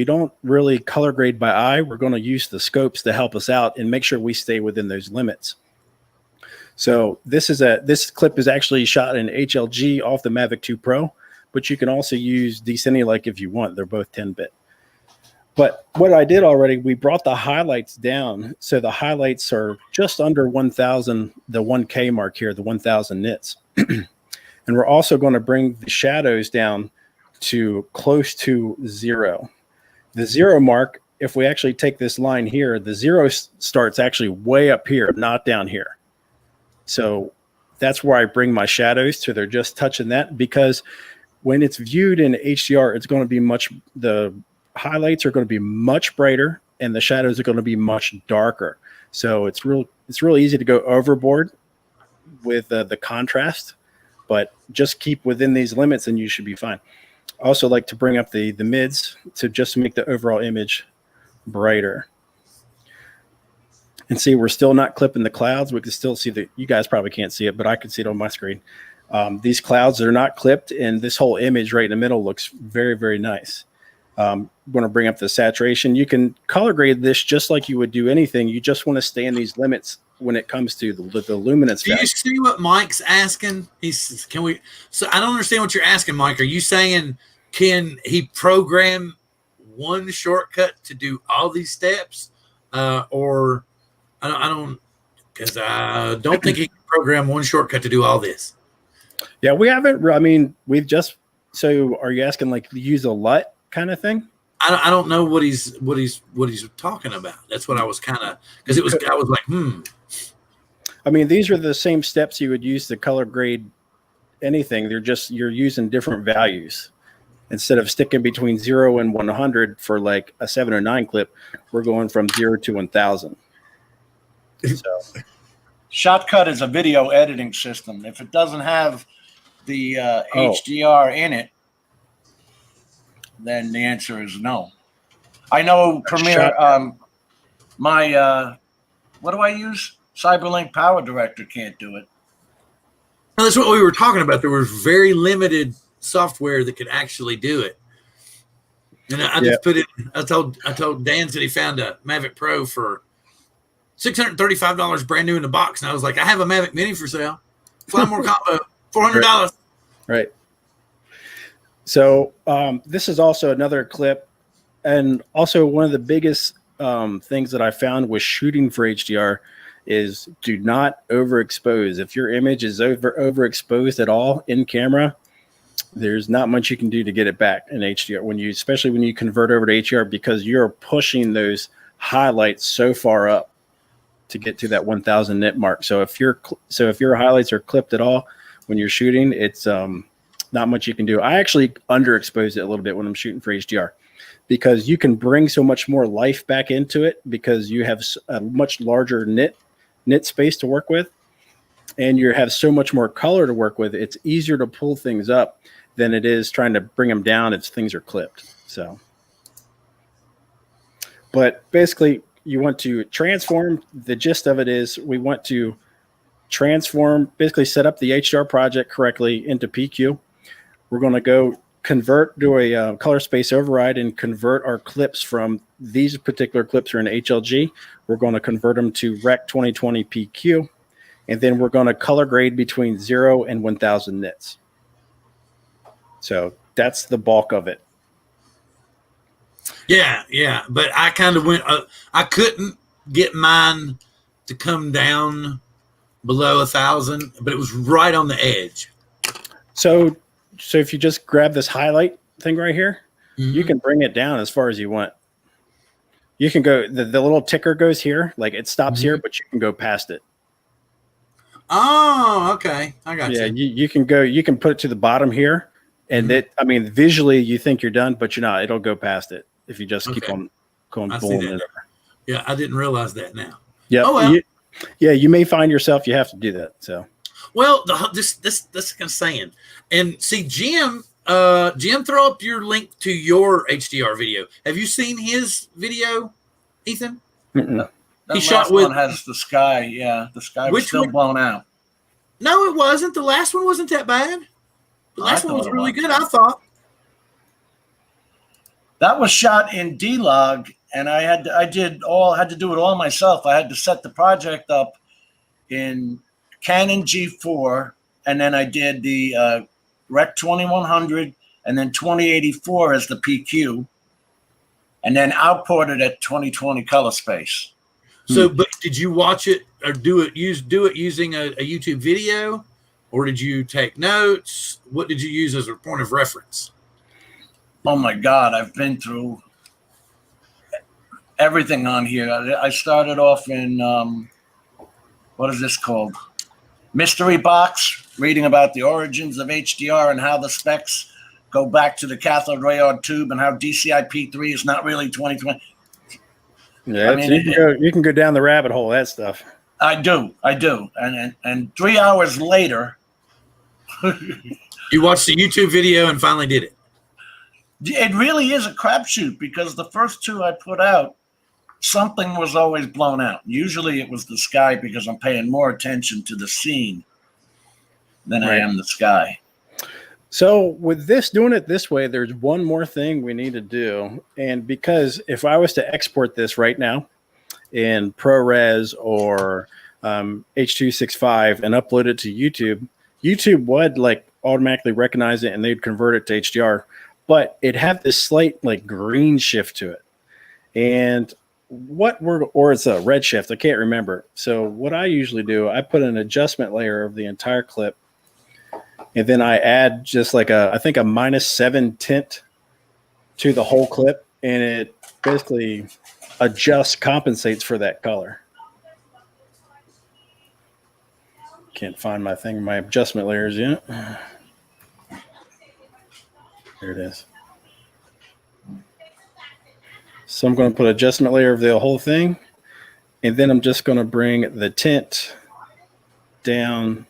don't really color grade by eye. We're going to use the scopes to help us out and make sure we stay within those limits. So this clip is actually shot in HLG off the Mavic 2 Pro, but you can also use DCineLike if you want. They're both 10-bit. But what I did already, we brought the highlights down. So the highlights are just under 1,000, the 1K mark here, the 1,000 nits. And we're also going to bring the shadows down to close to 0. The 0 mark, if we actually take this line here, the 0 starts actually way up here, not down here. So that's where I bring my shadows to. They're just touching that, because when it's viewed in HDR, it's going to be the highlights are going to be much brighter and the shadows are going to be much darker. So it's real easy to go overboard with the contrast, but just keep within these limits and you should be fine. I also like to bring up the mids to just make the overall image brighter. And see, we're still not clipping the clouds. We can still see you guys probably can't see it, but I can see it on my screen. These clouds are not clipped, and this whole image right in the middle looks very, very nice. Want to bring up the saturation. You can color grade this just like you would do anything. You just want to stay in these limits when it comes to the luminance. Do you see what Mike's asking? He says, "Can we?" So I don't understand what you're asking, Mike. Are you saying can he program one shortcut to do all these steps, or I don't because I don't think he can program one shortcut to do all this. Yeah, we haven't. I mean, we've just. So, are you asking like use a LUT kind of thing? I don't know what he's talking about. That's what I was kind of because I was like, I mean, these are the same steps you would use to color grade anything. They're just you're using different values. Instead of sticking between 0 and 100 for like a 7 or 9 clip, we're going from 0 to 1,000. So, Shotcut is a video editing system. If it doesn't have the HDR in it, then the answer is no. I know Premiere. What do I use? Cyberlink Power Director can't do it. Now, that's what we were talking about. There was very limited software that could actually do it. And I just put it. I told Dan that he found a Mavic Pro for $635 brand new in the box, and I was like, I have a Mavic Mini for sale. Fly more combo, $400. Right. So this is also another clip, and also one of the biggest things that I found with shooting for HDR is do not overexpose. If your image is overexposed at all in camera, there's not much you can do to get it back in HDR especially when you convert over to HDR, because you're pushing those highlights so far up to get to that 1,000 nit mark. So if your highlights are clipped at all when you're shooting, it's not much you can do. I actually underexpose it a little bit when I'm shooting for HDR, because you can bring so much more life back into it because you have a much larger nit space to work with, and you have so much more color to work with. It's easier to pull things up than it is trying to bring them down if things are clipped. So, but basically you want to transform. The gist of it is we want to transform, basically set up the HDR project correctly into PQ. We're going to go do a color space override and convert our clips from these particular clips are in HLG. We're going to convert them to Rec 2020 PQ. And then we're going to color grade between 0 and 1,000 nits. So that's the bulk of it. Yeah. But I kind of went, I couldn't get mine to come down below 1,000, but it was right on the edge. So if you just grab this highlight thing right here, you can bring it down as far as you want. You can go, the little ticker goes here, like it stops here, but you can go past it. Oh, okay. I got you. Yeah, you can go, you can put it to the bottom here. And visually you think you're done, but you're not. It'll go past it if you just keep on going pulling it over. Yeah, I didn't realize that now. Yeah. Oh, well. You may find yourself, you have to do that. So, well, this kind of saying, and see, Jim, throw up your link to your HDR video. Have you seen his video, Ethan? That last one has the sky. Yeah, the sky was still blown out. No, it wasn't. The last one wasn't that bad. The last one was really good, I thought. That was shot in D-Log, and I had to do it all myself. I had to set the project up in Canon G4, and then I did the Rec 2100 and then 2084 as the PQ, and then outported at 2020 color space. So, but did you watch it or do it using a YouTube video, or did you take notes? What did you use as a point of reference? Oh my God, I've been through everything on here. I started off in what is this called? Mystery Box, reading about the origins of HDR and how the specs go back to the cathode ray arc tube and how DCI-P3 is not really 2020. Yeah, I mean, you can go down the rabbit hole, that stuff. I do. And 3 hours later, you watched the YouTube video and finally did it. It really is a crapshoot because the first two I put out, something was always blown out. Usually it was the sky because I'm paying more attention to the scene than I am the sky. So with this, doing it this way, there's one more thing we need to do. And because if I was to export this right now in ProRes or H.265 and upload it to YouTube, YouTube would like automatically recognize it and they'd convert it to HDR, but it had this slight like green shift to it. And or it's a red shift, I can't remember. So what I usually do, I put an adjustment layer of the entire clip, and then I add just like I think a -7 tint to the whole clip, and it basically compensates for that color. Can't find my adjustment layers yet. There it is. So I'm going to put adjustment layer of the whole thing, and then I'm just going to bring the tint down.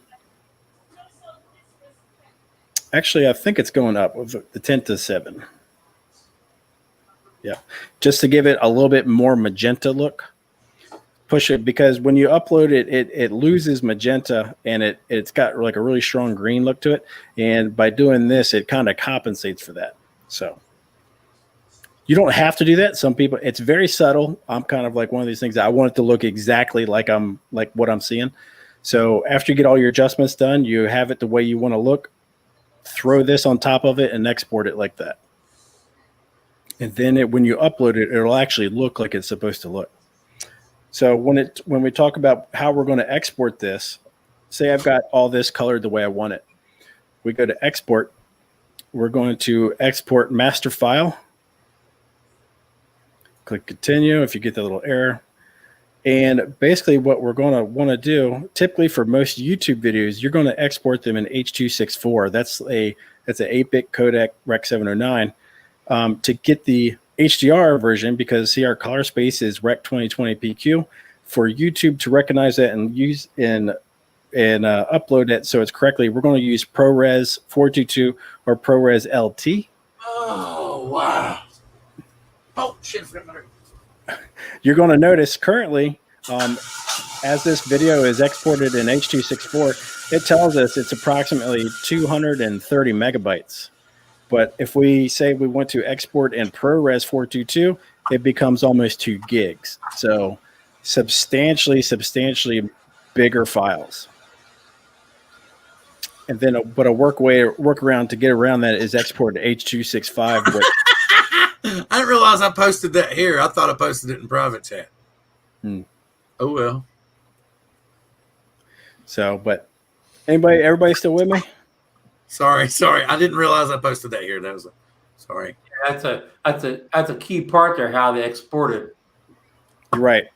Actually, I think it's going up with the tint to 7. Yeah, just to give it a little bit more magenta look. Push it because when you upload it, it loses magenta and it's got like a really strong green look to it. And by doing this, it kind of compensates for that. So you don't have to do that. Some people, it's very subtle. I'm kind of like one of these things that I want it to look exactly like what I'm seeing. So after you get all your adjustments done, you have it the way you want to look. Throw this on top of it and export it like that. And then when you upload it, it'll actually look like it's supposed to look. So when we talk about how we're going to export this, say I've got all this colored the way I want it. We go to export. We're going to export master file. Click continue if you get the little error. And basically what we're going to want to do, typically for most YouTube videos, you're going to export them in H.264. That's an 8-bit codec Rec. 709. To get the HDR version, because see our color space is Rec. 2020 PQ, for YouTube to recognize that and use and upload it so it's correctly, we're going to use ProRes 422 or ProRes LT. Oh wow! Oh shit! You're going to notice currently, as this video is exported in H.264, it tells us it's approximately 230 megabytes. But if we say we want to export in ProRes 422, it becomes almost 2 gigs. So substantially bigger files. And then but a workaround to get around that is export to H.265. I didn't realize I posted that here. I thought I posted it in private chat. Oh well. So, but everybody still with me? Sorry. I didn't realize I posted that here. That was sorry. Yeah, that's a key part there, how they export it. Right.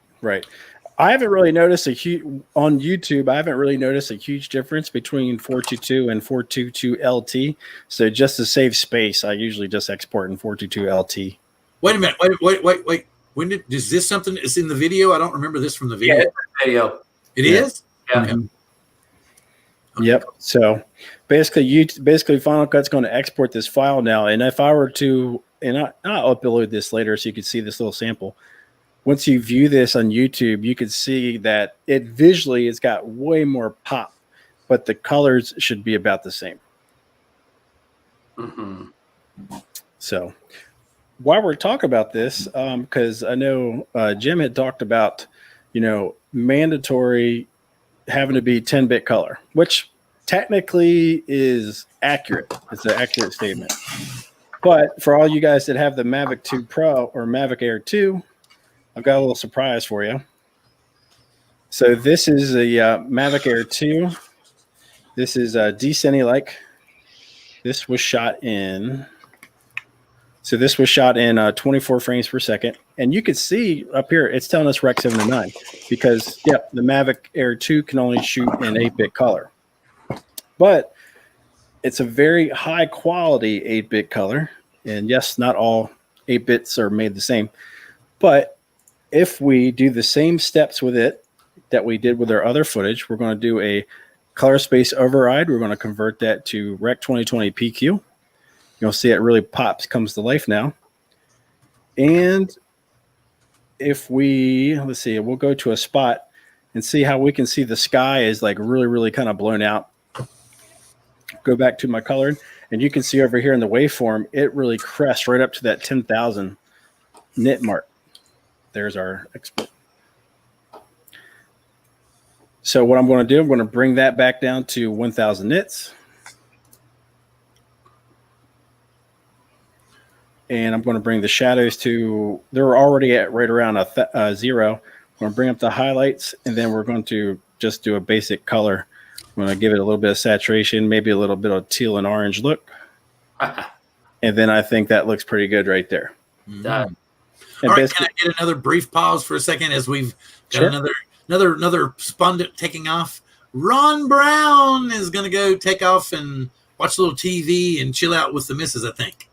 I haven't really noticed on YouTube. I haven't really noticed a huge difference between 422 and 422 LT. So just to save space, I usually just export in 422 LT. Wait a minute. Wait. When is this something that's in the video? I don't remember this from the video. Yeah, it's a video. It is? Yeah. Okay. Yep. So basically Final Cut's going to export this file now. And if I were to, and I'll upload this later so you can see this little sample. Once you view this on YouTube, you can see that it visually has got way more pop, but the colors should be about the same. So while we're talking about this, because I know Jim had talked about, mandatory having to be 10-bit color, which technically is accurate. It's an accurate statement. But for all you guys that have the Mavic 2 Pro or Mavic Air 2, I've got a little surprise for you. So this is a Mavic Air 2. This is D-Cine-like. This was shot in 24 frames per second. And you can see up here, it's telling us Rec. 709 because, the Mavic Air 2 can only shoot in 8-bit color. But it's a very high quality 8-bit color. And yes, not all 8 bits are made the same. But if we do the same steps with it that we did with our other footage, we're going to do a color space override. We're going to convert that to Rec 2020 PQ. You'll see it really comes to life now. And if we, let's see, we'll go to a spot and see how we can see the sky is like really, really kind of blown out. Go back to my colored, and you can see over here in the waveform, it really crests right up to that 10,000 nit mark. There's our export. So what I'm going to do, I'm going to bring that back down to 1,000 nits. And I'm going to bring the shadows to, they're already at right around a 0. I'm going to bring up the highlights, and then we're going to just do a basic color. I'm going to give it a little bit of saturation, maybe a little bit of teal and orange look. And then I think that looks pretty good right there. Done. All right, can I get another brief pause for a second as we've got another respondent taking off? Ron Brown is going to go take off and watch a little TV and chill out with the missus, I think.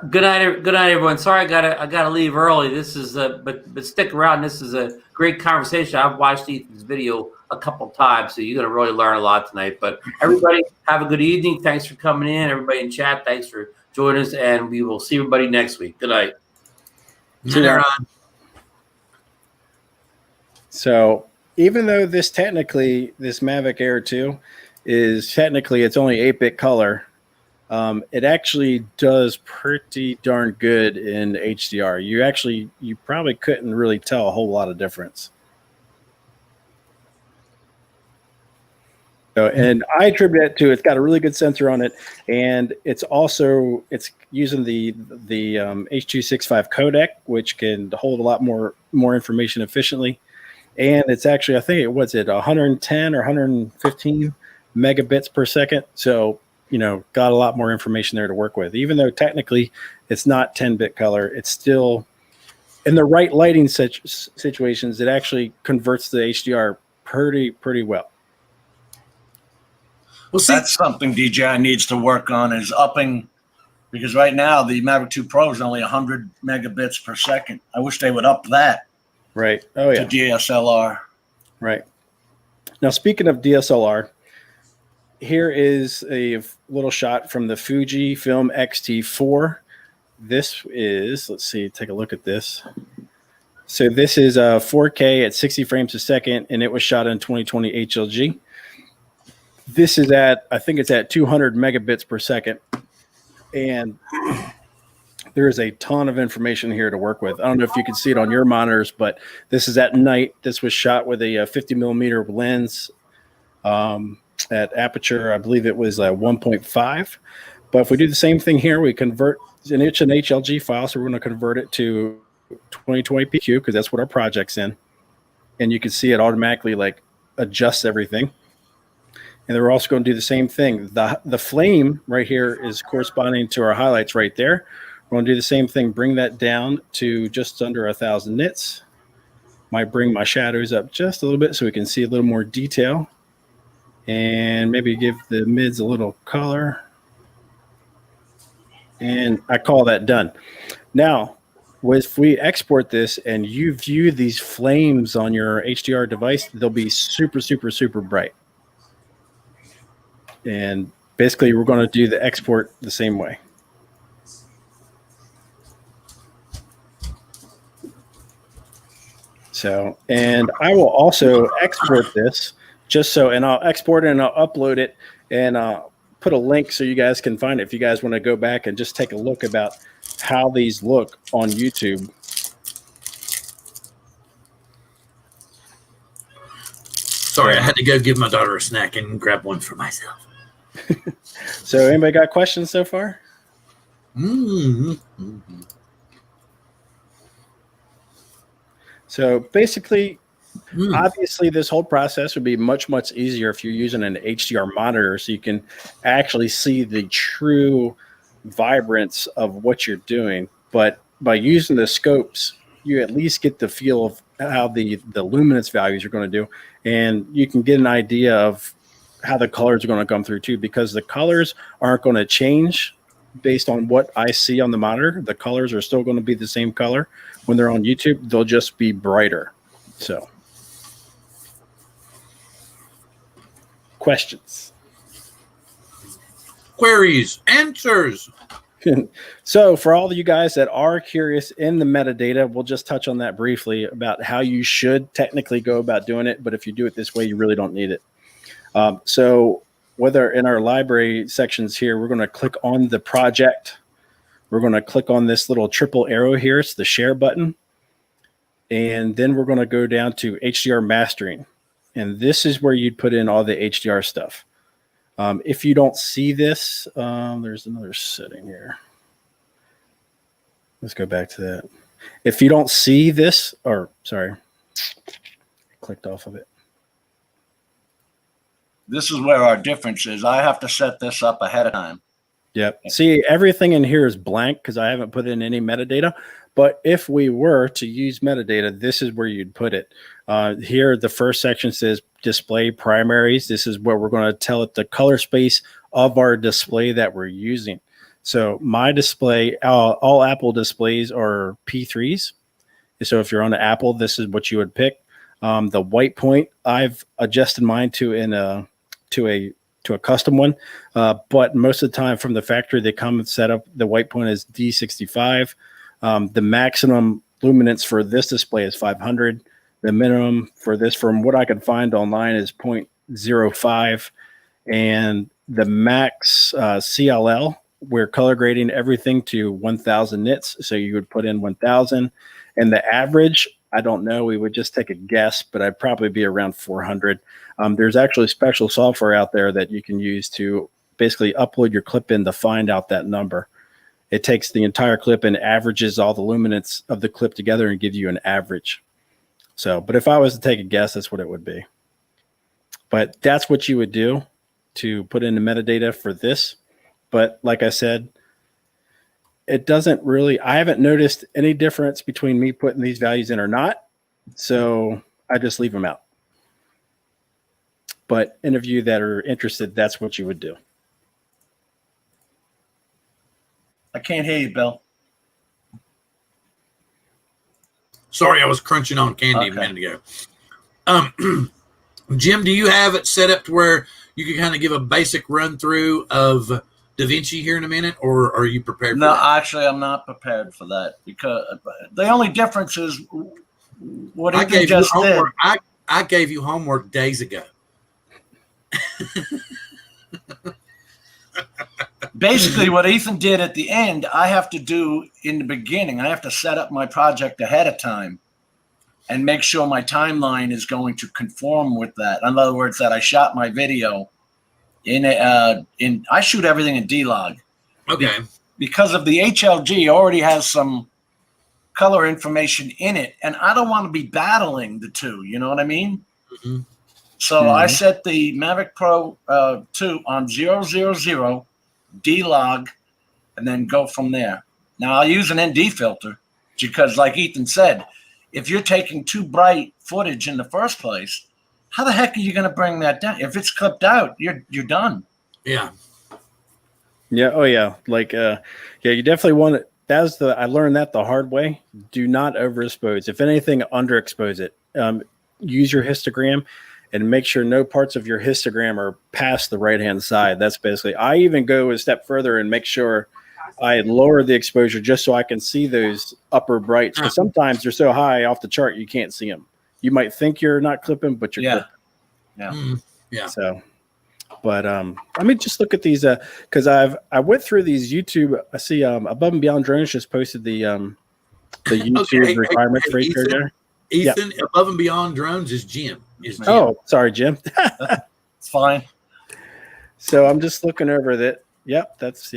Good night, everyone. Sorry, I gotta leave early. This is but stick around. This is a great conversation. I've watched Ethan's video a couple times, so you're gonna really learn a lot tonight. But everybody, have a good evening. Thanks for coming in. Everybody in chat, thanks for joining us, and we will see everybody next week. Good night. See you, Ron. So even though this Mavic Air 2 is technically it's only 8-bit color. It actually does pretty darn good in HDR. You probably couldn't really tell a whole lot of difference. So, and I attribute it to it's got a really good sensor on it, and it's using the H.265 codec, which can hold a lot more information efficiently. And it's actually, I think it was 110 or 115 megabits per second. So got a lot more information there to work with. Even though technically it's not 10-bit color, it's still in the right lighting situations. It actually converts the HDR pretty well. Well, that's something DJI needs to work on is upping, because right now the Mavic 2 Pro is only 100 megabits per second. I wish they would up that. Right. Oh yeah. To DSLR. Right. Now, speaking of DSLR. Here is a little shot from the Fujifilm X-T4. This is, let's see, take a look at this. So this is 4K at 60 frames a second, and it was shot in 2020 HLG. This is I think it's at 200 megabits per second. And there is a ton of information here to work with. I don't know if you can see it on your monitors, but this is at night. This was shot with a 50 millimeter lens. At aperture, I believe it was 1.5. But if we do the same thing here, we convert an HLG file, so we're going to convert it to 2020 PQ because that's what our project's in. And you can see it automatically adjusts everything. And then we're also going to do the same thing. The flame right here is corresponding to our highlights right there. We're going to do the same thing, bring that down to just under 1,000 nits. Might bring my shadows up just a little bit so we can see a little more detail. And maybe give the mids a little color. And I call that done. Now, if we export this and you view these flames on your HDR device, they'll be super, super, super bright. And basically, we're going to do the export the same way. So, and I will also export this. And I'll export it and I'll upload it and put a link so you guys can find it if you guys want to go back and just take a look about how these look on YouTube. Sorry, I had to go give my daughter a snack and grab one for myself. So anybody got questions so far? Mm-hmm. So basically, obviously, this whole process would be much, much easier if you're using an HDR monitor so you can actually see the true vibrance of what you're doing. But by using the scopes, you at least get the feel of how the luminance values are going to do. And you can get an idea of how the colors are going to come through too, because the colors aren't going to change based on what I see on the monitor. The colors are still going to be the same color when they're on YouTube. They'll just be brighter. So, questions, queries, answers. So for all of you guys that are curious in the metadata, we'll just touch on that briefly about how you should technically go about doing it. But if you do it this way, you really don't need it. So whether in our library sections here, we're going to click on the project. We're going to click on this little triple arrow here. It's the share button. And then we're going to go down to HDR mastering. And this is where you'd put in all the HDR stuff. If you don't see this, there's another setting here. Let's go back to that. If you don't see this, or sorry, I clicked off of it. This is where our difference is. I have to set this up ahead of time. Yep. See, everything in here is blank because I haven't put in any metadata. But if we were to use metadata, this is where you'd put it. Here, the first section says display primaries. This is where we're going to tell it the color space of our display that we're using. So my display, all Apple displays are P3s. So if you're on the Apple, this is what you would pick. The white point, I've adjusted mine to a custom one, but most of the time from the factory they come set up. The white point is D65. The maximum luminance for this display is 500. The minimum for this, from what I could find online, is 0.05, and the max CLL, we're color grading everything to 1,000 nits. So you would put in 1,000, and the average, I don't know. We would just take a guess, but I'd probably be around 400. There's actually special software out there that you can use to basically upload your clip in to find out that number. It takes the entire clip and averages all the luminance of the clip together and gives you an average. So, but if I was to take a guess, that's what it would be. But that's what you would do to put in the metadata for this. But like I said, it doesn't really, I haven't noticed any difference between me putting these values in or not. So I just leave them out. But any of you that are interested, that's what you would do. I can't hear you, Bill. Sorry, I was crunching on candy a minute ago. Jim, do you have it set up to where you can kind of give a basic run through of DaVinci here in a minute, or are you prepared for that? No, actually, I'm not prepared for that, because the only difference is what he just did. I gave you homework days ago. Basically, what Ethan did at the end, I have to do in the beginning. I have to set up my project ahead of time and make sure my timeline is going to conform with that. In other words, that I shot my video I shoot everything in D-Log. Okay. Because of the HLG already has some color information in it, and I don't want to be battling the two. You know what I mean? Mm-hmm. So I set the Mavic Pro 2 on 000 D-Log, and then go from there. Now I'll use an ND filter because, like Ethan said, if you're taking too bright footage in the first place, how the heck are you going to bring that down? If it's clipped out, you're done. Yeah. Yeah. Oh yeah. Like yeah, you definitely want it. I learned that the hard way. Do not overexpose. If anything, underexpose it. Use your histogram and make sure no parts of your histogram are past the right-hand side. That's basically, I even go a step further and make sure I lower the exposure just so I can see those upper brights. Because sometimes they're so high off the chart, you can't see them. You might think you're not clipping, but you're clipping. Yeah. Yeah. So, but let me just look at these because I went through these YouTube. I see Above and Beyond Drones just posted the YouTube requirements for each there. Ethan, Above and Beyond Drones is Jim. Oh, sorry, Jim. It's fine. So I'm just looking over that. That's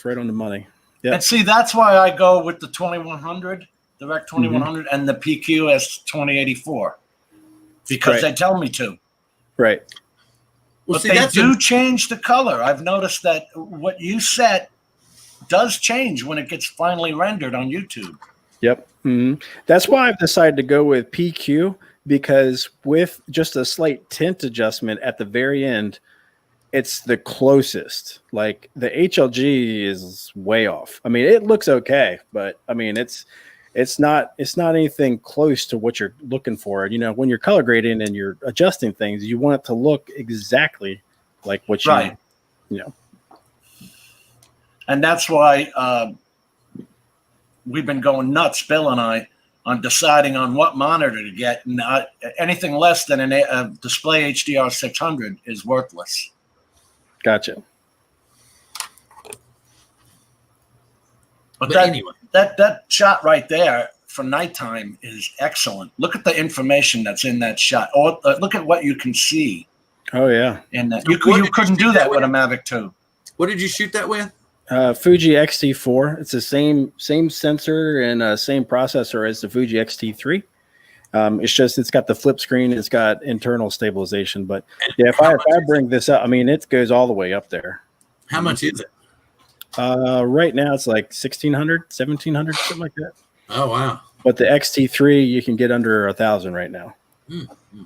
right on the money. Yeah. And see, that's why I go with the 2100, Direct 2100, and the PQS 2084 because they tell me to. Right. Well, but they do change the color. I've noticed that what you set does change when it gets finally rendered on YouTube. Yep. Mm-hmm. That's why I've decided to go with PQ, because with just a slight tint adjustment at the very end, it's the closest. Like the HLG is way off. I mean, it looks okay, but I mean, it's not anything close to what you're looking for. You know, when you're color grading and you're adjusting things, you want it to look exactly like what you know. And that's why we've been going nuts, Bill and I, on deciding on what monitor to get. And anything less than a display HDR 600 is worthless. Gotcha. But anyway, that shot right there for nighttime is excellent. Look at the information that's in that shot. Or look at what you can see. Oh yeah. In that. You couldn't do that with a Mavic 2. What did you shoot that with? Fuji X-T4. It's the same sensor and same processor as the Fuji X-T3. It's just it's got the flip screen. It's got internal stabilization. But yeah, if I bring this up, I mean it goes all the way up there. How much is it? Right now it's like 1,600, 1,700, something like that. Oh wow! But the X-T3 you can get under 1,000 right now. Mm-hmm.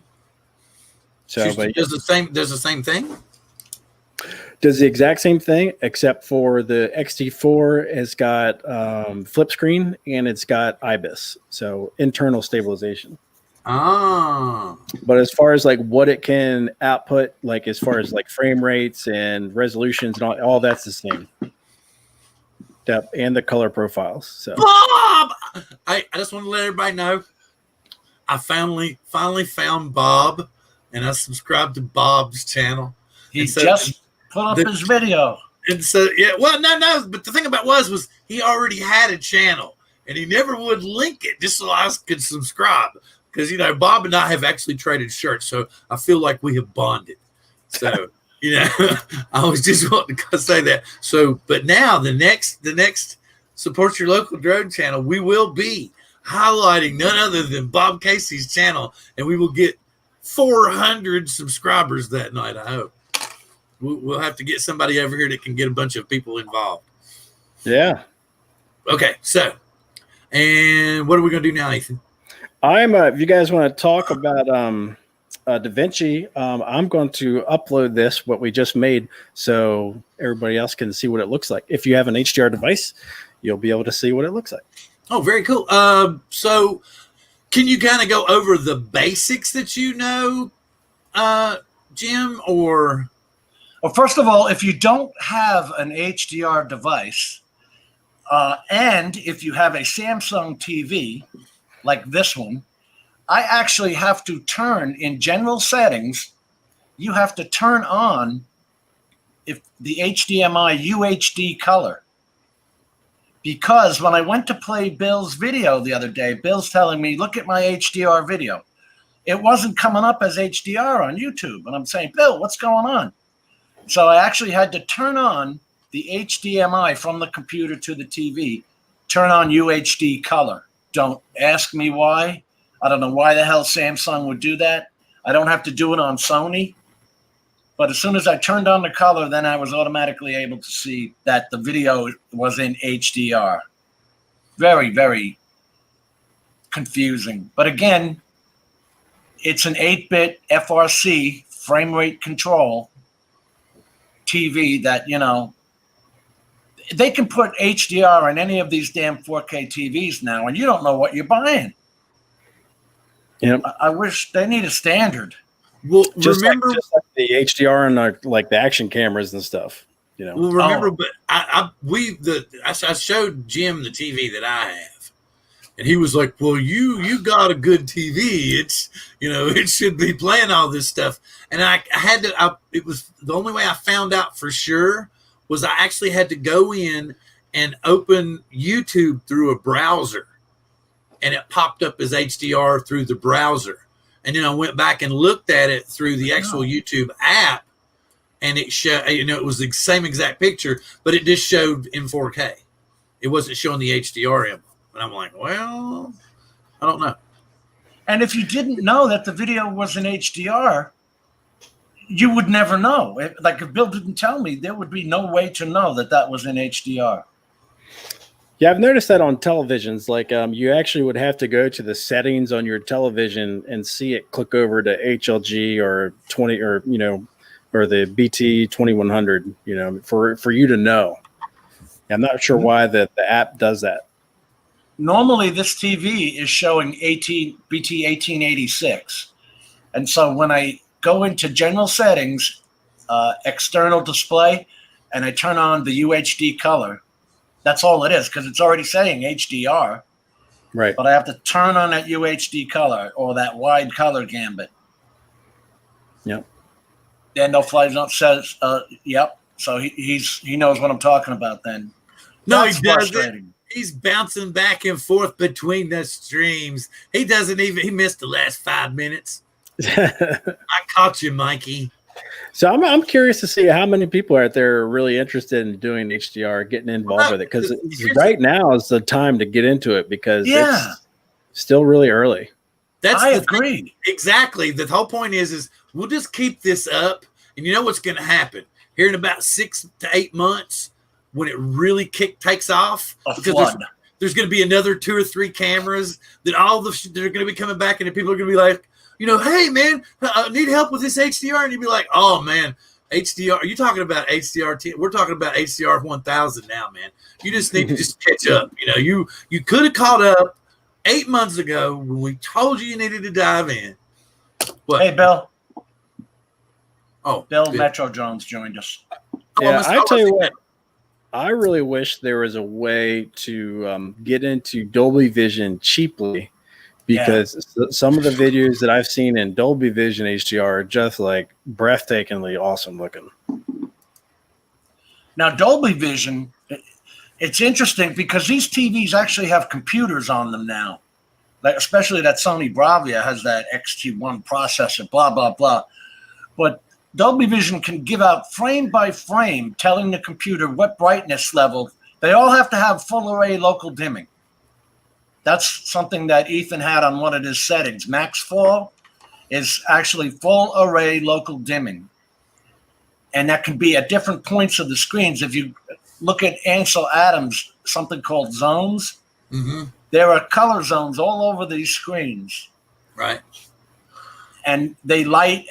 So does the same thing? Does the exact same thing, except for the X-T4 has got flip screen and it's got IBIS, so internal stabilization. Ah. But as far as like what it can output, like as far as like frame rates and resolutions and all that's the same. Yep, and the color profiles. So Bob, I just want to let everybody know, I finally found Bob, and I subscribed to Bob's channel. He just put up his video. And so, yeah, well, no, but the thing about was he already had a channel, and he never would link it just so I could subscribe. Because, you know, Bob and I have actually traded shirts, so I feel like we have bonded. So, you know, I was just wanting to say that. So, but now the next Support Your Local Drone channel, we will be highlighting none other than Bob Casey's channel, and we will get 400 subscribers that night, I hope. We'll have to get somebody over here that can get a bunch of people involved. Yeah. Okay, so, and what are we going to do now, Ethan? If you guys want to talk about DaVinci, I'm going to upload this, what we just made, so everybody else can see what it looks like. If you have an HDR device, you'll be able to see what it looks like. Oh, very cool. So can you kind of go over the basics that you know, Jim, or... Well, first of all, if you don't have an HDR device, and if you have a Samsung TV, like this one, I actually have to turn in general settings. You have to turn on if the HDMI UHD color, because when I went to play Bill's video the other day, Bill's telling me, look at my HDR video. It wasn't coming up as HDR on YouTube. And I'm saying, Bill, what's going on? So I actually had to turn on the HDMI from the computer to the TV, turn on UHD color. Don't ask me why. I don't know why the hell Samsung would do that. I don't have to do it on Sony. But as soon as I turned on the color, then I was automatically able to see that the video was in HDR. Very, very confusing. But again, it's an 8-bit FRC frame rate control TV that, you know, they can put HDR in any of these damn 4K TVs now, and you don't know what you're buying. Yep. I wish they need a standard. Well, Just remember like the HDR and like the action cameras and stuff. You know. Well, remember, but I showed Jim the TV that I have, and he was like, "Well, you got a good TV. It's, you know, it should be playing all this stuff." And I had to. It was the only way I found out for sure was I actually had to go in and open YouTube through a browser, and it popped up as HDR through the browser. And then I went back and looked at it through the actual YouTube app, and it showed, you know, it was the same exact picture, but it just showed in 4K. It wasn't showing the HDR emblem. And I'm like, well, I don't know. And if you didn't know that the video was in HDR, you would never know. Like if Bill didn't tell me, there would be no way to know that that was in HDR. Yeah, I've noticed that on televisions. Like, you actually would have to go to the settings on your television and see it click over to HLG or 20 or, you know, or the BT 2100. You know, for you to know. I'm not sure why the app does that. Normally, this TV is showing BT 1886, and so when I go into general settings, external display, and I turn on the UHD color, that's all it is because it's already saying HDR. Right. But I have to turn on that UHD color or that wide color gambit. Yep. Dan No Fly Zone says, yep. So he knows what I'm talking about then. No, That's he doesn't. frustrating. He's bouncing back and forth between the streams. He doesn't even, he missed the last 5 minutes. I caught you, Mikey. So I'm curious to see how many people out there are really interested in doing HDR, getting involved with it, because right now is the time to get into it because it's still really early. I agree. Exactly. The whole point is we'll just keep this up, and you know what's going to happen here in about 6 to 8 months when it really takes off. Because there's going to be another 2 or 3 cameras that they're going to be coming back, and people are going to be like, you know, hey, man, I need help with this HDR. And you'd be like, oh, man, HDR. Are you talking about HDR? We're talking about HDR 1000 now, man. You just need to just catch up. You know, you could have caught up 8 months ago when we told you needed to dive in. What? Hey, Bill. Oh, Bill Metro Jones joined us. Yeah, I tell you what, I really wish there was a way to get into Dolby Vision cheaply. Because some of the videos that I've seen in Dolby Vision HDR are just like breathtakingly awesome looking. Now, Dolby Vision, it's interesting because these TVs actually have computers on them now. Like especially that Sony Bravia has that XT1 processor, blah, blah, blah. But Dolby Vision can give out frame by frame, telling the computer what brightness level. They all have to have full array local dimming. That's something that Ethan had on one of his settings. Max Fall is actually full array local dimming. And that can be at different points of the screens. If you look at Ansel Adams, something called zones, there are color zones all over these screens. Right. And they light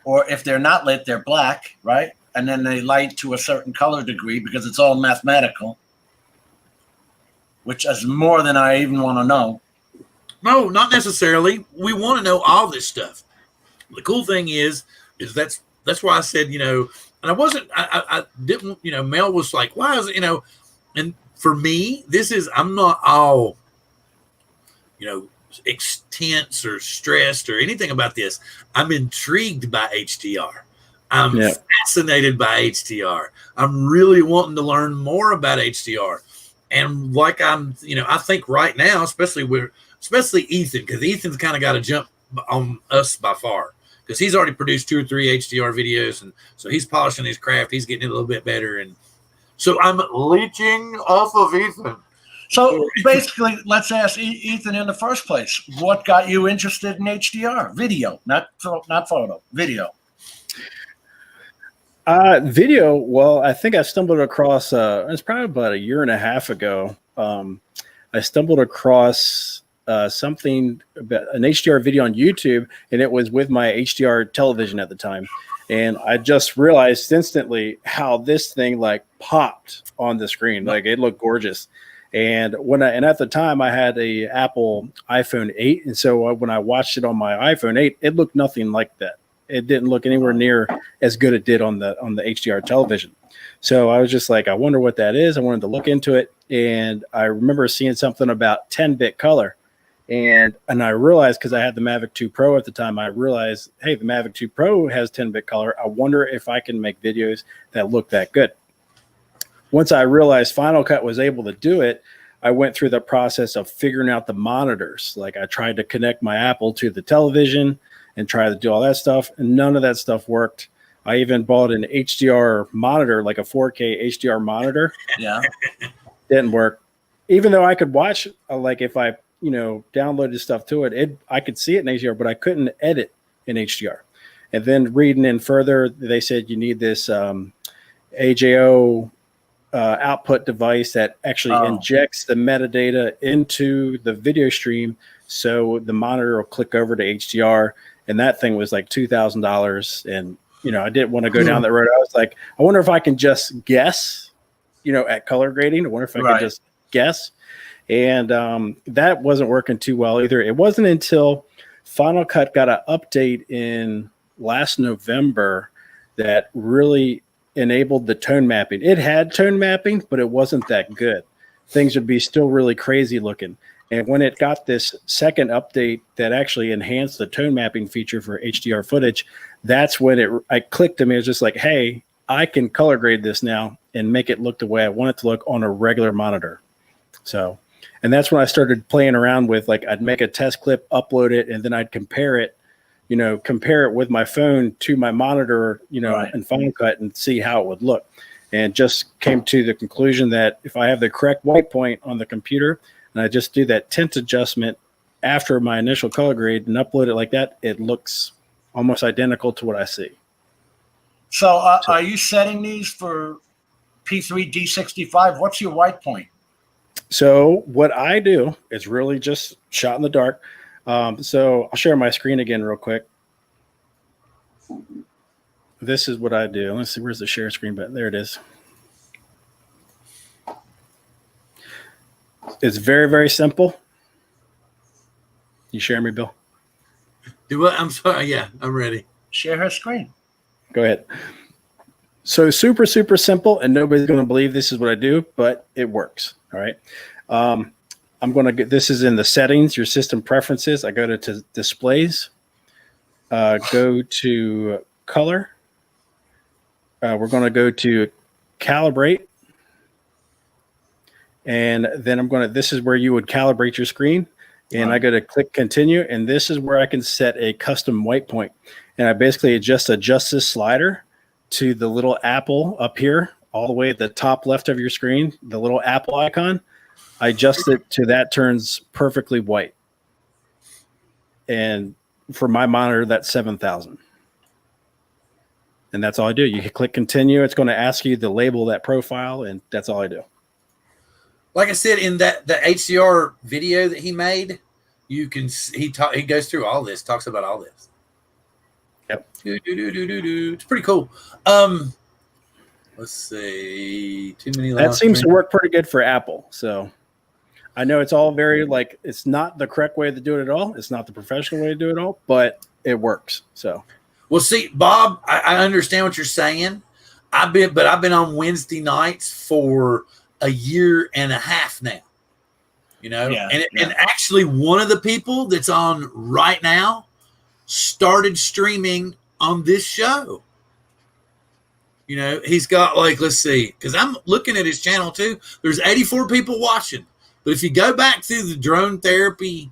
or if they're not lit, they're black, right? And then they light to a certain color degree because it's all mathematical. Which is more than I even want to know. No, not necessarily. We want to know all this stuff. The cool thing is that's why I said, you know, and I didn't, you know, Mel was like, why is it, you know, and for me, I'm not all, you know, tense or stressed or anything about this. I'm intrigued by HDR. I'm fascinated by HDR. I'm really wanting to learn more about HDR. And like I think right now, especially Ethan, because Ethan's kind of got to jump on us by far because he's already produced 2 or 3 HDR videos. And so he's polishing his craft. He's getting it a little bit better. And so I'm leeching off of Ethan. So basically, let's ask Ethan in the first place, what got you interested in HDR? Video, not photo, video. Video. Well, I think I stumbled across. It's probably about a year and a half ago. I stumbled across something about an HDR video on YouTube, and it was with my HDR television at the time. And I just realized instantly how this thing like popped on the screen. Like it looked gorgeous. And at the time I had a Apple iPhone 8, and so when I watched it on my iPhone 8, it looked nothing like that. It didn't look anywhere near as good it did on the HDR television. So I was just like, I wonder what that is. I wanted to look into it. And I remember seeing something about 10-bit color. And I realized, because I had the Mavic 2 Pro at the time, I realized, hey, the Mavic 2 Pro has 10-bit color. I wonder if I can make videos that look that good. Once I realized Final Cut was able to do it, I went through the process of figuring out the monitors. Like I tried to connect my Apple to the television and try to do all that stuff, and none of that stuff worked. I even bought an HDR monitor, like a 4K HDR monitor. Yeah. Didn't work. Even though I could watch, like if I, downloaded stuff to it, I could see it in HDR, but I couldn't edit in HDR. And then reading in further, they said you need this AJO output device that actually injects the metadata into the video stream, so the monitor will click over to HDR. And that thing was like $2,000, and I didn't want to go down that road. I was like, I wonder if I can just guess, at color grading. I wonder if I could just guess. And that wasn't working too well either. It wasn't until Final Cut got an update in last November that really enabled the tone mapping. It had tone mapping, but it wasn't that good. Things would be still really crazy looking. And when it got this second update that actually enhanced the tone mapping feature for HDR footage, that's when I clicked to me. It was just like, hey, I can color grade this now and make it look the way I want it to look on a regular monitor. So, and that's when I started playing around with, like, I'd make a test clip, upload it, and then I'd compare it with my phone to my monitor, in Final Cut and see how it would look. And just came to the conclusion that if I have the correct white point on the computer and I just do that tint adjustment after my initial color grade and upload it like that, it looks almost identical to what I see. So are you setting these for P3D65? What's your white point? So what I do is really just shot in the dark. So I'll share my screen again real quick. This is what I do. Let's see, where's the share screen button? There it is. It's very, very simple. You share me, Bill? Do what? I'm sorry. Yeah, I'm ready. Share her screen. Go ahead. So super, super simple, and nobody's going to believe this is what I do, but it works. All right. I'm going to get, this is in the settings, your system preferences. I go to displays, go to color. We're going to go to calibrate. And then this is where you would calibrate your screen. And I go to click continue. And this is where I can set a custom white point. And I basically adjust this slider to the little apple up here, all the way at the top left of your screen, the little apple icon. I adjust it to that turns perfectly white. And for my monitor, that's 7,000. And that's all I do. You can click continue. It's going to ask you to label that profile, and that's all I do. Like I said, in the HDR video that he made, you can he goes through all this, talks about all this. Yep. It's pretty cool. Let's see. Too many. That seems to work pretty good for Apple. So I know it's all very it's not the correct way to do it at all. It's not the professional way to do it all, but it works. So. Well, see, Bob, I understand what you're saying. I've been on Wednesday nights for a year and a half now. And actually, one of the people that's on right now started streaming on this show. He's got let's see, because I'm looking at his channel too. There's 84 people watching, but if you go back through the drone therapy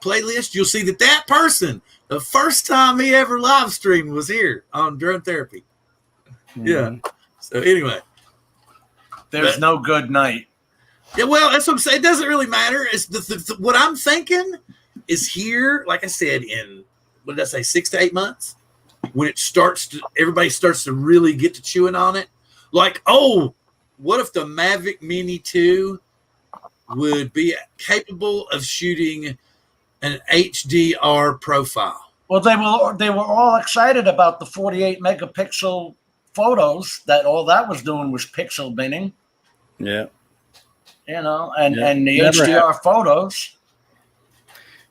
playlist, you'll see that person, the first time he ever live streamed was here on Drone Therapy. Mm-hmm. Yeah. So anyway, there's no good night. Yeah, well, that's what I'm saying. It doesn't really matter. It's what I'm thinking is here. Like I said, in what did I say, 6 to 8 months, when everybody starts to really get to chewing on it. Like, oh, what if the Mavic Mini 2 would be capable of shooting an HDR profile? Well, they were all excited about the 48 megapixel photos. That all that was doing was pixel binning. Yeah. And the HDR photos.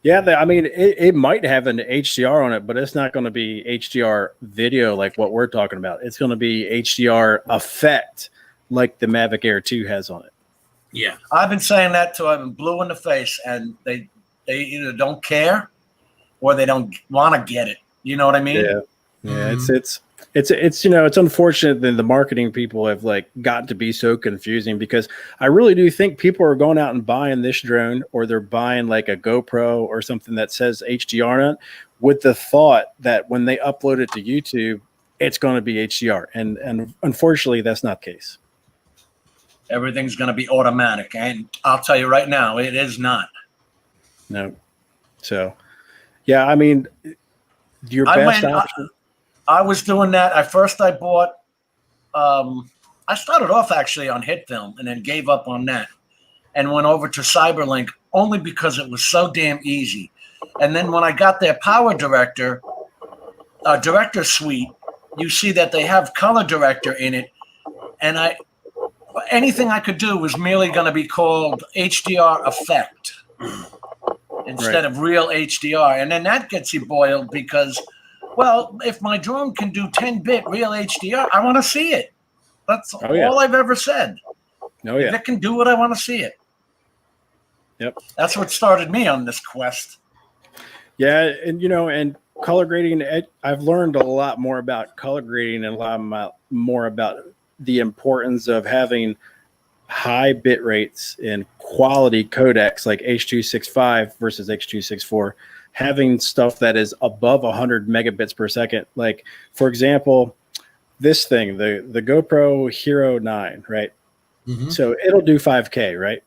Yeah, it might have an HDR on it, but it's not going to be HDR video like what we're talking about. It's going to be HDR effect like the Mavic Air 2 has on it. Yeah. I've been saying that to them, blue in the face, and they either don't care or they don't want to get it. You know what I mean? Yeah. Yeah. Mm-hmm. It's unfortunate that the marketing people have gotten to be so confusing, because I really do think people are going out and buying this drone, or they're buying a GoPro or something that says HDR on it, with the thought that when they upload it to YouTube, it's going to be HDR. And unfortunately, that's not the case. Everything's going to be automatic. And I'll tell you right now, it is not. No. So, yeah, your best option. I was doing that. I bought, I started off actually on HitFilm and then gave up on that and went over to Cyberlink only because it was so damn easy. And then when I got their Power Director Suite, you see that they have color director in it, and anything I could do was merely going to be called HDR effect instead of real HDR. And then that gets you boiled because, well, if my drone can do 10-bit real HDR, I want to see it. That's all I've ever said. If it can do what I want to see it. Yep. That's what started me on this quest. Yeah, and and color grading, I've learned a lot more about color grading and a lot more about the importance of having high bit rates and quality codecs like H.265 versus H.264, having stuff that is above 100 megabits per second. Like, for example, this thing, the GoPro Hero 9, right? Mm-hmm. So it'll do 5K, right?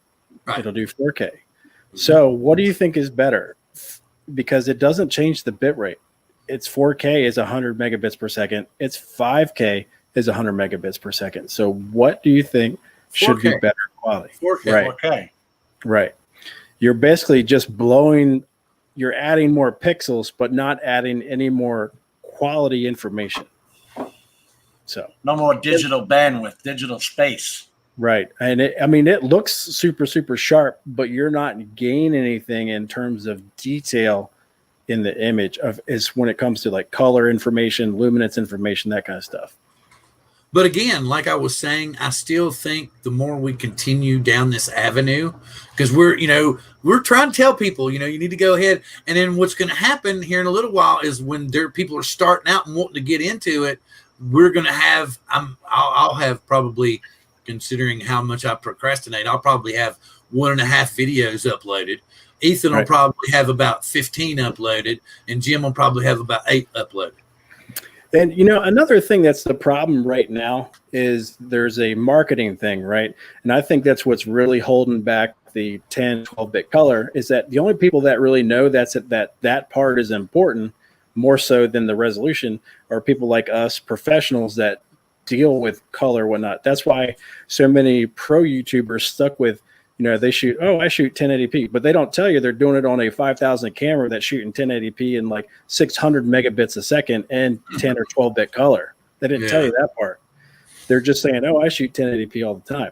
It'll do 4K. Mm-hmm. So what do you think is better? Because it doesn't change the bit rate. It's 4K is 100 megabits per second. It's 5K is 100 megabits per second. So what do you think should 4K. be better quality? 4K. Right. 4K. Right. You're basically just you're adding more pixels, but not adding any more quality information. So no more digital bandwidth, digital space. Right. And it looks super, super sharp, but you're not gaining anything in terms of detail in the image is when it comes to like color information, luminance information, that kind of stuff. But again, like I was saying, I still think the more we continue down this avenue, because we're trying to tell people, you need to go ahead. And then what's going to happen here in a little while is when people are starting out and wanting to get into it, we're going to have, I'll have probably, considering how much I procrastinate, I'll probably have 1.5 videos uploaded. Ethan will probably have about 15 uploaded, and Jim will probably have about 8 uploaded. And, another thing that's the problem right now is there's a marketing thing, right? And I think that's what's really holding back the 10, 12-bit color is that the only people that really know that part is important more so than the resolution are people like us, professionals that deal with color, whatnot. That's why so many pro YouTubers stuck with, they shoot, I shoot 1080p, but they don't tell you they're doing it on a 5,000 camera that's shooting 1080p in like 600 megabits a second and 10 or 12-bit color. They didn't tell you that part. They're just saying, I shoot 1080p all the time.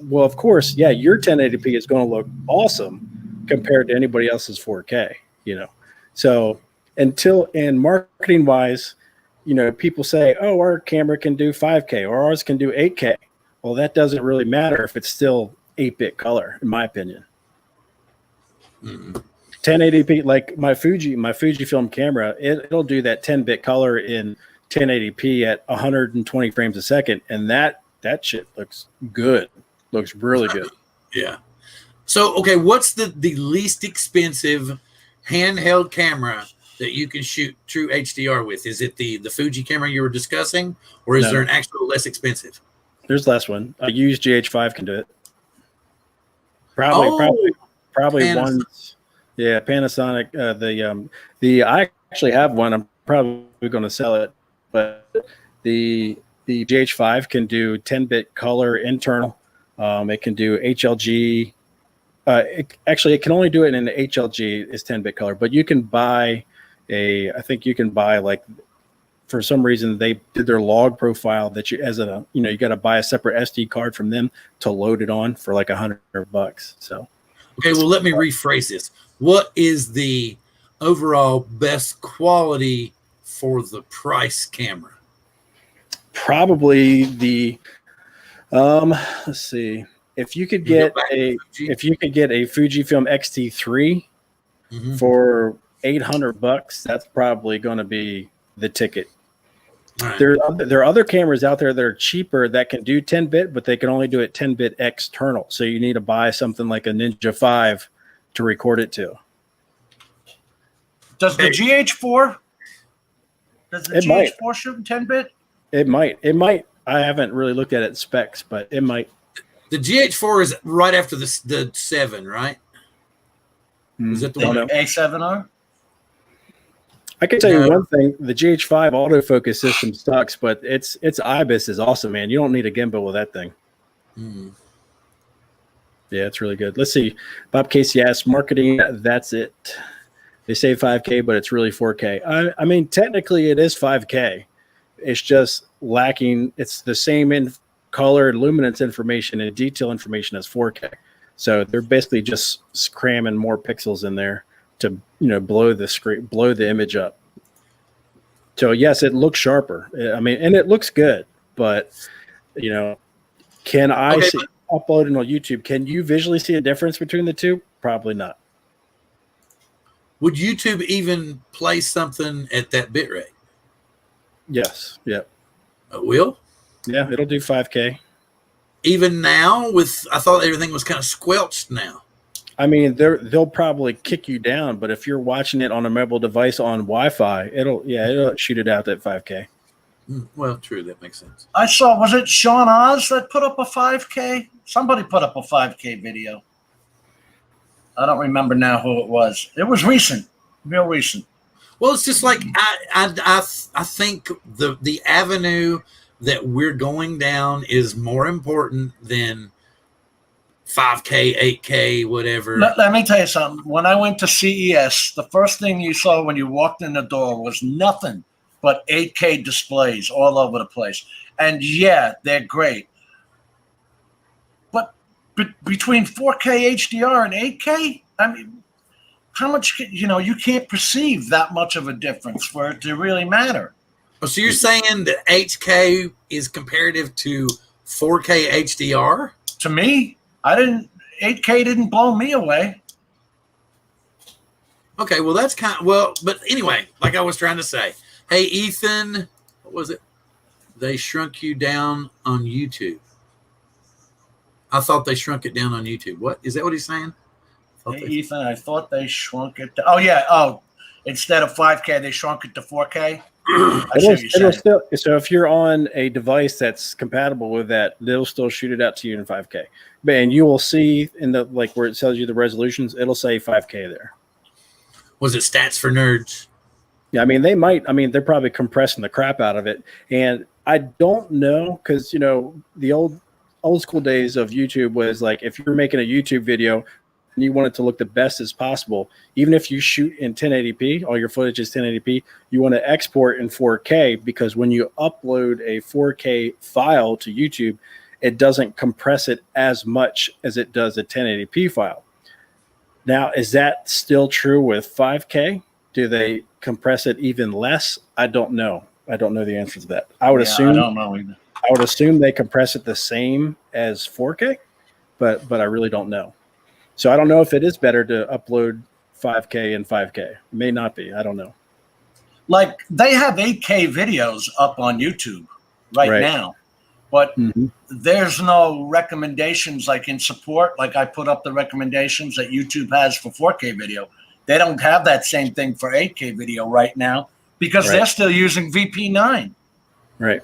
Well, of course, your 1080p is going to look awesome compared to anybody else's 4K, So and marketing wise, people say, our camera can do 5K or ours can do 8K. Well, that doesn't really matter if it's still 8-bit color, in my opinion. 1080p, like my Fujifilm camera, it'll do that 10-bit color in 1080p at 120 frames a second, and that shit looks good. Looks really good. Yeah. So, okay, what's the least expensive handheld camera that you can shoot true HDR with? Is it the Fuji camera you were discussing, or is there an actual less expensive? There's less one. I use GH5 can do it. Probably Panasonic. One. Yeah, Panasonic. I actually have one. I'm probably going to sell it, but the GH5 can do 10-bit color internal. It can do HLG. It can only do it in HLG is 10-bit color, but you can buy like, for some reason they did their log profile that you got to buy a separate SD card from them to load it on for like $100. So, okay, well, let me rephrase this. What is the overall best quality for the price camera? Probably the, let's see, if you could get a Fujifilm X-T3 for $800, that's probably going to be the ticket. Right. There are other cameras out there that are cheaper that can do 10-bit, but they can only do it 10-bit external. So you need to buy something like a Ninja 5 to record it to. Does the GH4? Does the GH4 shoot 10-bit? It might. I haven't really looked at its specs, but it might. The GH4 is right after the 7, right? Is that the one? A7R? I can tell you one thing: the GH5 autofocus system sucks, but its IBIS is awesome, man. You don't need a gimbal with that thing. Yeah, it's really good. Let's see. Bob Casey asks, marketing, that's it. They say 5K, but it's really 4K. I mean, technically it is 5K. It's just lacking. It's the same in color and luminance information and detail information as 4K. So they're basically just cramming more pixels in there to, blow the screen, blow the image up. So yes, it looks sharper. I mean, and it looks good, but can I see uploading on YouTube? Can you visually see a difference between the two? Probably not. Would YouTube even play something at that bitrate? Yes. Yep. It will? Yeah, it'll do 5K. Even now, I thought everything was kind of squelched now. I mean, they'll probably kick you down, but if you're watching it on a mobile device on Wi-Fi, it'll shoot it out at 5K. Well, true, that makes sense. I saw, was it Sean Oz that put up a 5K? Somebody put up a 5K video. I don't remember now who it was. It was recent, real recent. Well, it's just like I think the avenue that we're going down is more important than 5K, 8K, whatever. Let me tell you something. When I went to CES, the first thing you saw when you walked in the door was nothing but 8K displays all over the place. And yeah, they're great. But between 4K HDR and 8K, I mean, how much, you can't perceive that much of a difference for it to really matter. Oh, so you're saying that 8K is comparative to 4K HDR? To me, 8K didn't blow me away. Okay, well, that's but anyway, like I was trying to say, hey, Ethan, what was it? They shrunk you down on YouTube. I thought they shrunk it down on YouTube. What? Is that what he's saying? Hey, Ethan, I thought they shrunk it. Oh, yeah. Oh, instead of 5K, they shrunk it to 4K. So if you're on a device that's compatible with that, they'll still shoot it out to you in 5K. And you will see in the where it tells you the resolutions, it'll say 5K there. Was it Stats for Nerds? Yeah, I mean they're probably compressing the crap out of it. And I don't know, because the old school days of YouTube was like, if you're making a YouTube video and you want it to look the best as possible, even if you shoot in 1080p, all your footage is 1080p, you want to export in 4K, because when you upload a 4K file to YouTube, it doesn't compress it as much as it does a 1080p file. Now, is that still true with 5K? Do they compress it even less? I don't know. I don't know the answer to that. I don't know either. I would assume they compress it the same as 4K, but I really don't know. So I don't know if it is better to upload 5K and 5K. It may not be. I don't know. Like, they have 8K videos up on YouTube right now, but there's no recommendations like in support. Like, I put up the recommendations that YouTube has for 4K video. They don't have that same thing for 8K video right now because they're still using VP9. Right.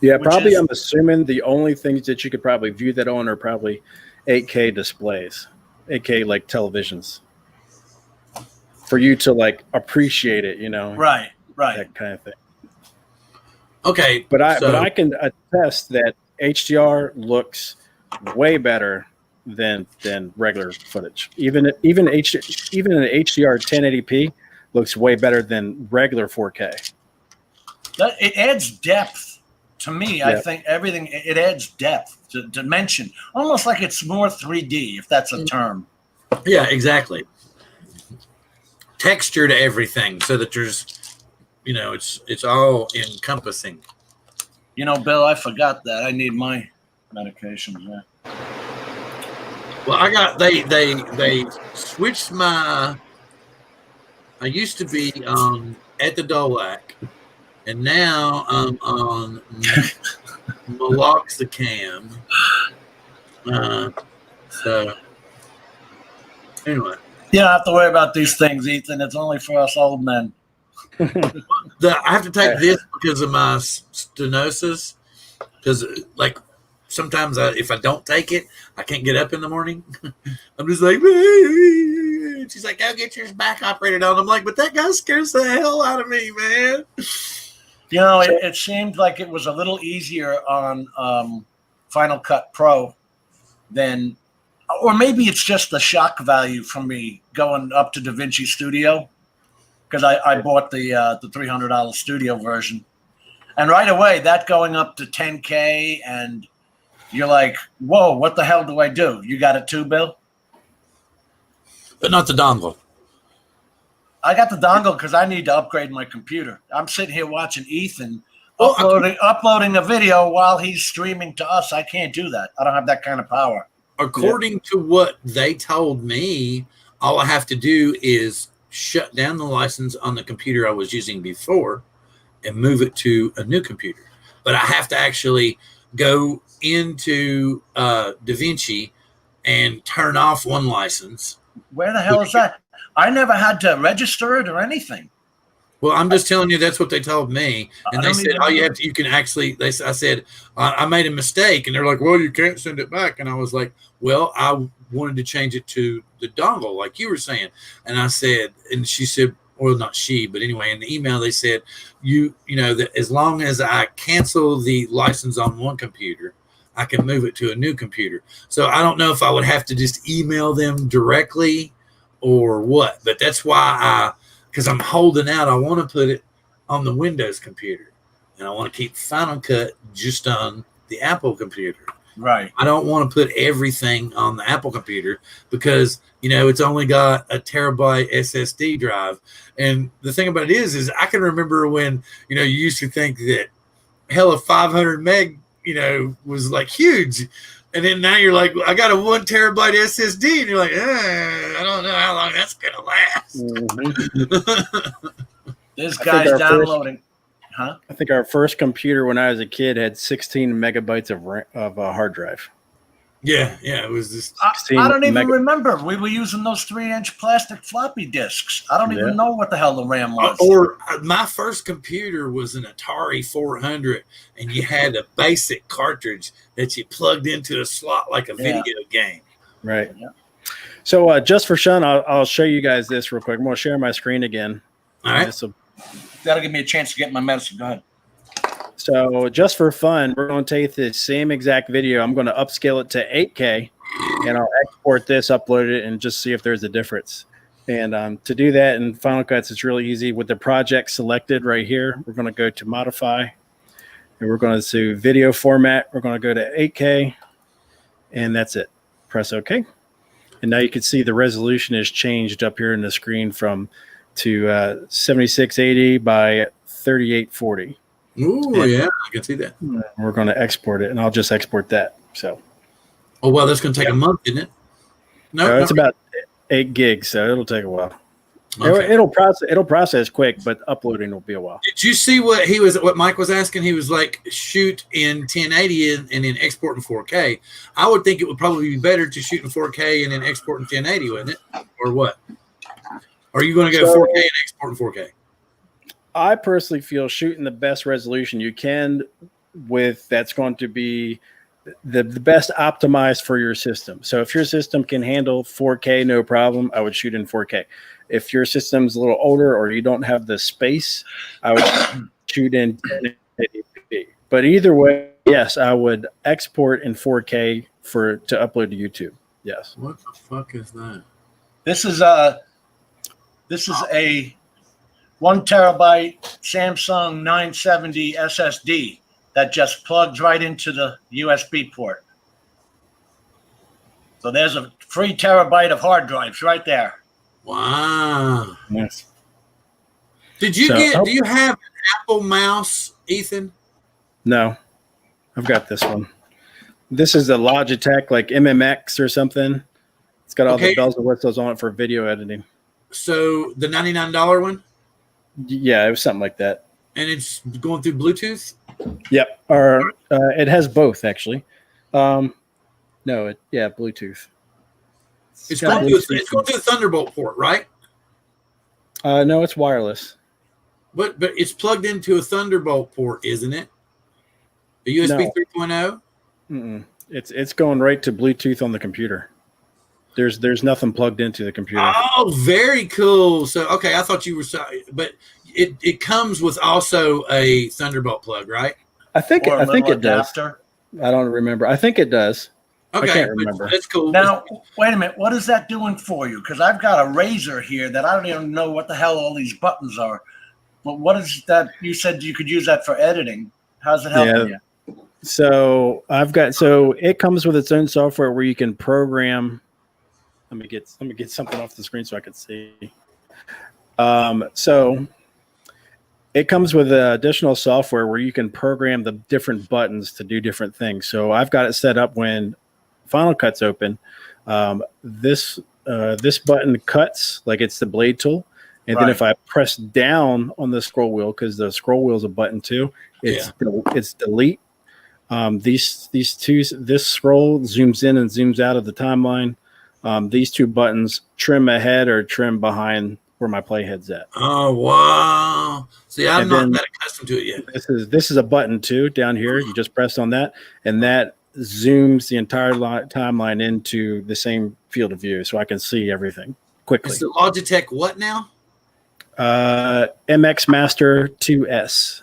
Yeah, probably I'm assuming the only things that you could probably view that on are probably 8K displays, 8K televisions, for you to appreciate it, Right. That kind of thing. Okay, but I can attest that HDR looks way better than regular footage. Even an HDR 1080p looks way better than regular 4K. It adds depth. To me, I think it adds depth, to dimension, almost like it's more 3D, if that's a term. Yeah, exactly. Texture to everything, so that there's, it's all encompassing. Bill, I forgot that. I need my medications. Yeah. Well, they switched my. I used to be at the Dolac. And now I'm on meloxicam. So, anyway. You don't have to worry about these things, Ethan. It's only for us old men. I have to take this because of my stenosis. Because, sometimes if I don't take it, I can't get up in the morning. I'm just like, she's like, go get yours back operated on. I'm like, but that guy scares the hell out of me, man. It seemed like it was a little easier on Final Cut Pro than, or maybe it's just the shock value from me going up to DaVinci Studio, because I bought the $300 Studio version, And right away, that going up to 10K, and you're like, whoa, what the hell do I do? You got it too, Bill? But not the dongle. I got the dongle because I need to upgrade my computer. I'm sitting here watching Ethan uploading a video while he's streaming to us. I can't do that. I don't have that kind of power. According to what they told me, all I have to do is shut down the license on the computer I was using before and move it to a new computer. But I have to actually go into DaVinci and turn off one license. Where the hell is that? I never had to register it or anything. Well, I'm just telling you that's what they told me, and they said, "Oh, you can actually." I said, "I made a mistake," and they're like, "Well, you can't send it back." And I was like, "Well, I wanted to change it to the dongle, like you were saying." And I said, and she said, well, not she, but anyway, in the email they said, "You know that as long as I cancel the license on one computer, I can move it to a new computer." So I don't know if I would have to just email them directly or what, but that's why because I'm holding out. I want to put it on the Windows computer, and I want to keep Final Cut just on the Apple computer. Right. I don't want to put everything on the Apple computer because, it's only got a terabyte SSD drive. And the thing about it is I can remember when, you used to think that hell of 500 meg, was like huge. And then now you're like, I got a 1 terabyte SSD, and you're like, I don't know how long that's gonna last. Mm-hmm. This guy's downloading. I think our first computer when I was a kid had 16 megabytes of a hard drive. Yeah, it was just. I don't even remember. We were using those 3-inch plastic floppy disks. I don't even know what the hell the RAM was. Or my first computer was an Atari 400, and you had a basic cartridge that you plugged into a slot like a video game. Right. Yeah. So just for fun, I'll show you guys this real quick. I'm going to share my screen again. All right. That'll give me a chance to get my medicine. Go ahead. So just for fun, we're going to take this same exact video. I'm going to upscale it to 8K, and I'll export this, upload it, and just see if there's a difference. And to do that in Final Cuts, it's really easy. With the project selected right here, we're going to go to Modify, and we're going to do Video Format. We're going to go to 8K, and that's it. Press OK. And now you can see the resolution is changed up here in the screen to 7680 by 3840. Ooh, yeah, I can see that. We're going to export it, and I'll just export that. So, oh well, that's going to take a month, isn't it? No, it's about 8 gigs, so it'll take a while. Okay. It'll process quick, but uploading will be a while. Did you see what Mike was asking? He was like, shoot in 1080 and then export in 4K. I would think it would probably be better to shoot in 4K and then export in 1080, wouldn't it? Or what? Are you going to go 4K and export in 4K? I personally feel shooting the best resolution you can that's going to be the best optimized for your system. So if your system can handle 4K, no problem, I would shoot in 4K. If your system's a little older or you don't have the space, I would shoot in 1080p. But either way, yes, I would export in 4K to upload to YouTube. Yes. What the fuck is that? This is a 1 terabyte Samsung 970 SSD that just plugs right into the USB port. So there's a 3 terabyte of hard drives right there. Wow. Yes. Do you have an Apple mouse, Ethan? No, I've got this one. This is a Logitech, like MMX or something. It's got all the bells and whistles on it for video editing. So the $99 one? Yeah, it was something like that. And it's going through Bluetooth? Yep. Or it has both, actually. Bluetooth. It's going through the Thunderbolt port, right? No, it's wireless. But it's plugged into a Thunderbolt port, isn't it? A USB 3.0? Mm-mm. It's going right to Bluetooth on the computer. There's nothing plugged into the computer. Oh, very cool. So, okay, I thought you were sorry, but it comes with also a Thunderbolt plug, right? I think it does. I don't remember. I think it does. Okay, I can't remember. That's cool. Now, wait a minute. What is that doing for you? Because I've got a Razer here that I don't even know what the hell all these buttons are. But what is that? You said you could use that for editing. How's it helping you? So it comes with its own software where you can program. Let me get something off the screen so I can see. So it comes with additional software where you can program the different buttons to do different things. So I've got it set up when Final Cut's open. This button cuts like it's the blade tool. And then if I press down on the scroll wheel, because the scroll wheel is a button too, it's delete. This scroll zooms in and zooms out of the timeline. These two buttons trim ahead or trim behind where my playhead's at. Oh wow! See, I'm not that accustomed to it yet. This is a button too down here. You just press on that, and that zooms the entire timeline into the same field of view, so I can see everything quickly. Is the Logitech what now? MX Master 2S.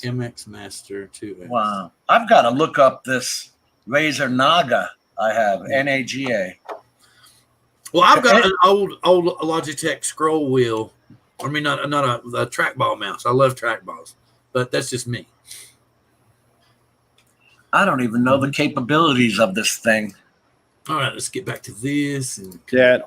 MX Master 2S. Wow! I've got to look up this Razer Naga. I have NAGA. Well, I've got an old Logitech scroll wheel. I mean, not a trackball mouse. I love trackballs, but that's just me. I don't even know the capabilities of this thing. All right, let's get back to this.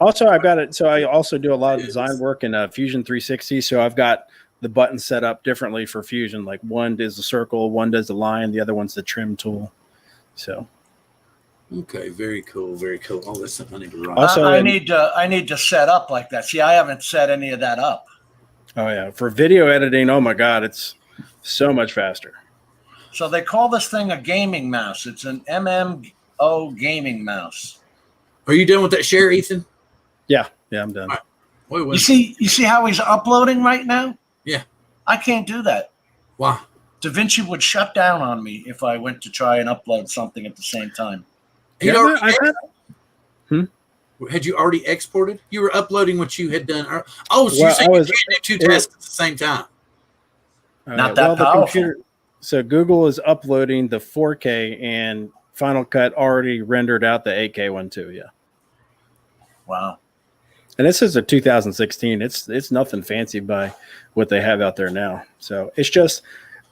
Also, I've got it. So I also do a lot of design work in Fusion 360. So I've got the buttons set up differently for Fusion. Like one does the circle, one does the line, the other one's the trim tool. So. Okay, very cool, very cool. Oh, that's something I need to write. Also, I need to set up like that. See, I haven't set any of that up. Oh yeah, for video editing, oh my God, it's so much faster. So they call this thing a gaming mouse. It's an MMO gaming mouse. Are you done with that share, Ethan? Yeah, I'm done. All right. You see how he's uploading right now? Yeah. I can't do that. Why? DaVinci would shut down on me if I went to try and upload something at the same time. Had you already exported? You were uploading what you had done. Oh, so you're saying you can't do two tests at the same time? Not that powerful. So Google is uploading the 4K, and Final Cut already rendered out the 8K one too. Yeah. Wow. And this is a 2016. It's nothing fancy by what they have out there now. So it's just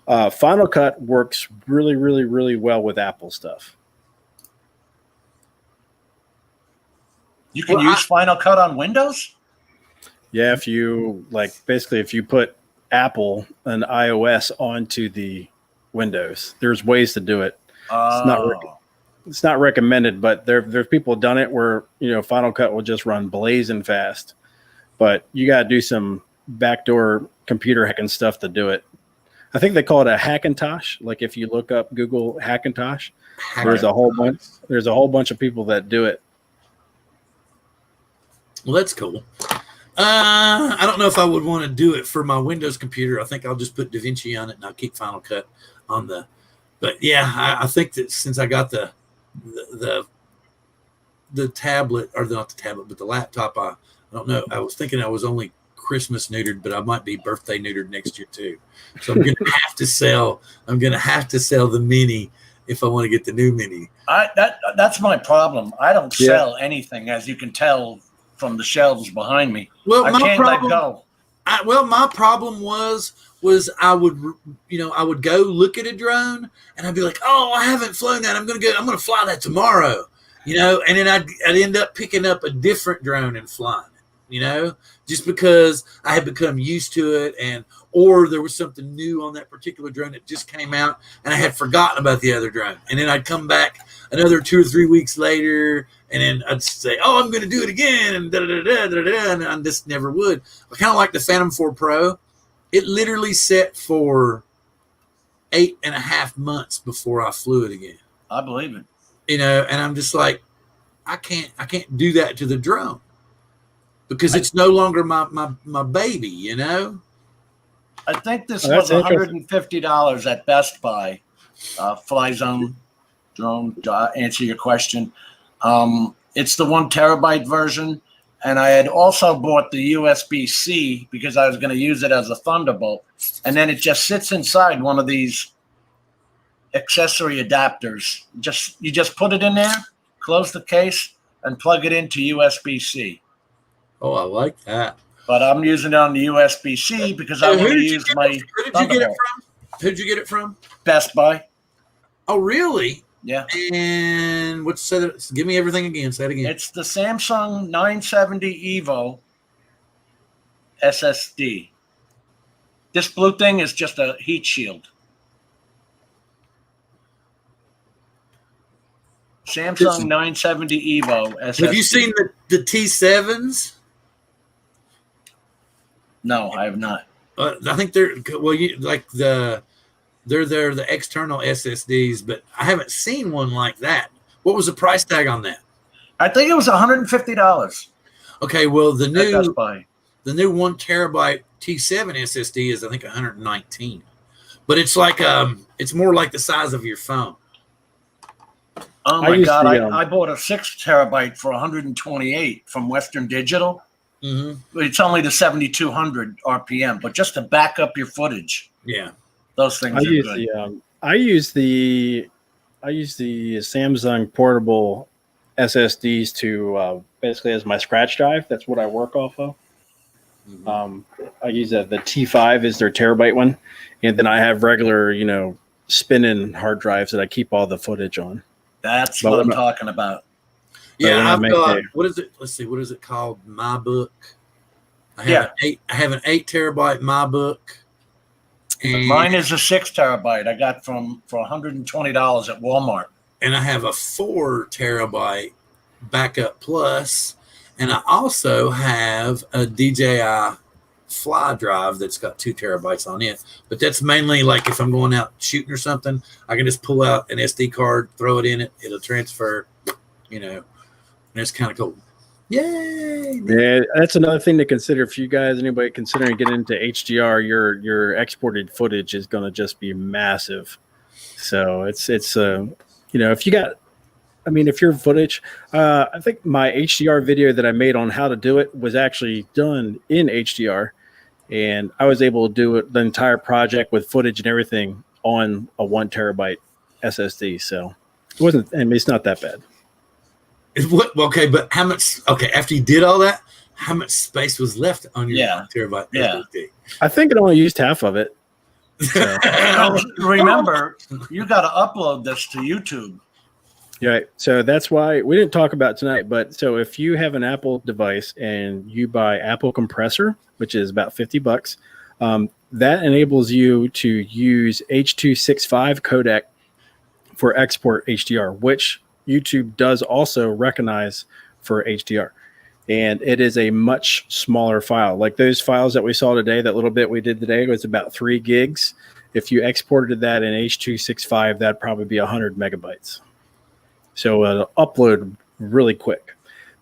Final Cut works really, really, really well with Apple stuff. You can use Final Cut on Windows? Yeah, if you if you put Apple and iOS onto the Windows, there's ways to do it. It's not recommended, but there's people done it where Final Cut will just run blazing fast, but you got to do some backdoor computer hacking stuff to do it. I think they call it a Hackintosh. Like if you look up Google Hackintosh, there's a whole bunch of people that do it. Well, that's cool. I don't know if I would want to do it for my Windows computer. I think I'll just put DaVinci on it and I'll keep Final Cut on the. But yeah, I think that since I got the tablet, or not the tablet, but the laptop, I don't know. I was thinking I was only Christmas neutered, but I might be birthday neutered next year too. So I'm gonna have to sell. I'm gonna have to sell the Mini if I want to get the new Mini. That's my problem. I don't sell anything, as you can tell from the shelves behind me. Well, I can't let go. My problem was I would go look at a drone and I'd be like, oh, I haven't flown that. I'm gonna fly that tomorrow, and then I'd end up picking up a different drone and flying it, just because I had become used to it, or there was something new on that particular drone that just came out and I had forgotten about the other drone. And then I'd come back another 2 or 3 weeks later and then I'd say, oh, I'm going to do it again. And and I just never would. I kind of like the Phantom 4 Pro. It literally set for 8.5 months before I flew it again. I believe it. And I'm just like, I can't do that to the drone because it's no longer my baby, I think this was $150 at Best Buy. Fly Zone drone, to answer your question. It's the 1 terabyte version. And I had also bought the USB-C because I was going to use it as a Thunderbolt. And then it just sits inside one of these accessory adapters. You just put it in there, close the case, and plug it into USB-C. Oh, I like that. But I'm using it on the USB-C because I want to use my. Who did you get it from? Who'd you get it from? Best Buy. Oh, really? Yeah. And give me everything again. Say it again. It's the Samsung 970 EVO SSD. This blue thing is just a heat shield. Samsung 970 EVO SSD. Have you seen the T7s? No, I have not. I think they're they're the external SSDs, but I haven't seen one like that. What was the price tag on that? I think it was $150. Okay, well the Best Buy. new 1 terabyte T7 SSD is I think 119, but it's like it's more like the size of your phone. Oh my God! I bought a 6 terabyte for 128 from Western Digital. Mm-hmm. It's only the 7,200 RPM, but just to back up your footage. Yeah, those things are good. I use the Samsung portable SSDs to basically as my scratch drive. That's what I work off of. Mm-hmm. I use the T5 is their terabyte one, and then I have regular, spinning hard drives that I keep all the footage on. That's what I'm talking about. Yeah, I've got what is it? Let's see, what is it called? My Book. I have an 8 terabyte My Book. And mine is a 6 terabyte. I got for $120 at Walmart. And I have a 4 terabyte Backup Plus, and I also have a DJI Fly drive that's got 2 terabytes on it. But that's mainly like if I'm going out shooting or something, I can just pull out an SD card, throw it in it, it'll transfer, and it's kind of cool. Yay! Yeah, that's another thing to consider if you guys, anybody considering getting into HDR, your exported footage is going to just be massive. So it's if you got, if your footage, I think my HDR video that I made on how to do it was actually done in HDR, and I was able to do it the entire project with footage and everything on a 1 terabyte SSD. So it wasn't. It's not that bad. Okay, but how much? Okay, after you did all that, how much space was left on your 1 terabyte SSD? I think it only used half of it. So. Remember, you got to upload this to YouTube. Right. So that's why we didn't talk about it tonight. But so if you have an Apple device and you buy Apple Compressor, which is about $50, that enables you to use H.265 codec for export HDR, which YouTube does also recognize for HDR. And it is a much smaller file. Like those files that we saw today, that little bit we did today was about 3 gigs. If you exported that in H.265, that'd probably be 100 megabytes. So it'll upload really quick.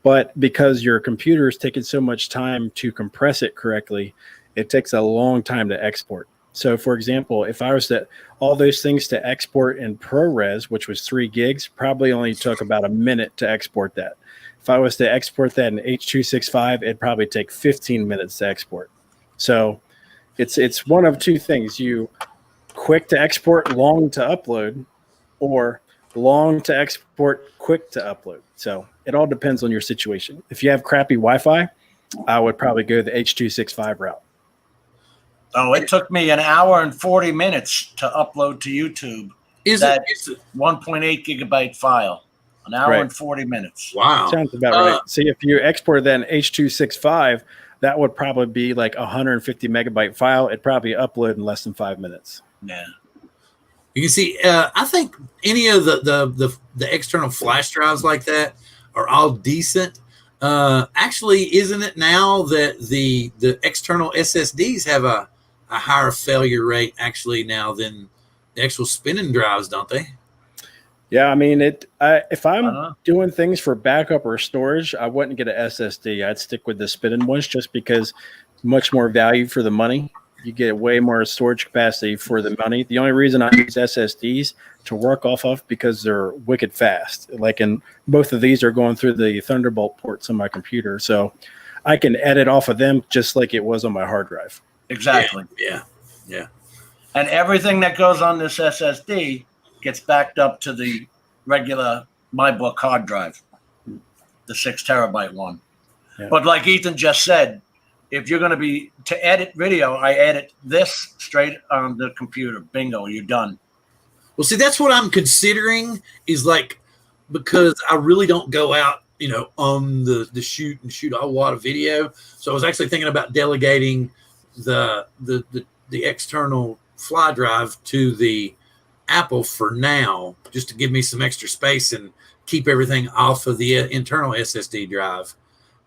But because your computer is taking so much time to compress it correctly, it takes a long time to export. So, for example, if I was to all those things to export in ProRes, which was 3 gigs, probably only took about a minute to export that. If I was to export that in H.265, it'd probably take 15 minutes to export. So it's one of two things. You quick to export, long to upload, or long to export, quick to upload. So it all depends on your situation. If you have crappy Wi-Fi, I would probably go the H.265 route. Oh, it took me an hour and 40 minutes to upload to YouTube. Is that 1.8 gigabyte file? An hour and 40 minutes. Wow. Sounds about right. See, if you export that in H.265, that would probably be like a 150 megabyte file. It'd probably upload in less than 5 minutes. Yeah. You can see, I think any of the external flash drives like that are all decent. Actually, isn't it now that the external SSDs have a higher failure rate actually now than the actual spinning drives, don't they? Yeah, if I'm doing things for backup or storage, I wouldn't get an SSD. I'd stick with the spinning ones just because much more value for the money. You get way more storage capacity for the money. The only reason I use SSDs to work off of because they're wicked fast. Like in both of these are going through the Thunderbolt ports on my computer. So I can edit off of them just like it was on my hard drive. Exactly. Yeah. And everything that goes on this SSD gets backed up to the regular MyBook hard drive, the 6 terabyte one. Yeah. But like Ethan just said, if you're going to be to edit video, I edit this straight on the computer. Bingo, you're done. Well, see, that's what I'm considering is like, because I really don't go out, you know, on the shoot and shoot a whole lot of video. So I was actually thinking about delegating the external fly drive to the Apple for now, just to give me some extra space and keep everything off of the internal SSD drive,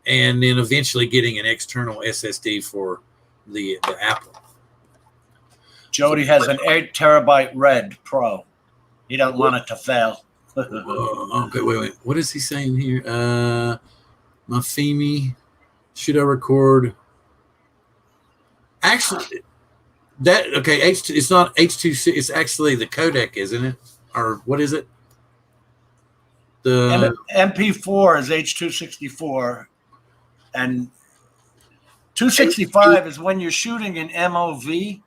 and then eventually getting an external SSD for the Apple. Jody has an 8 terabyte Red Pro. He don't want it to fail. Okay, wait. What is he saying here? My Femi, should I record? Actually, H2, it's not H2. It's actually the codec, isn't it? Or what is it? The MP4 is H264, and 265 is when you're shooting in MOV.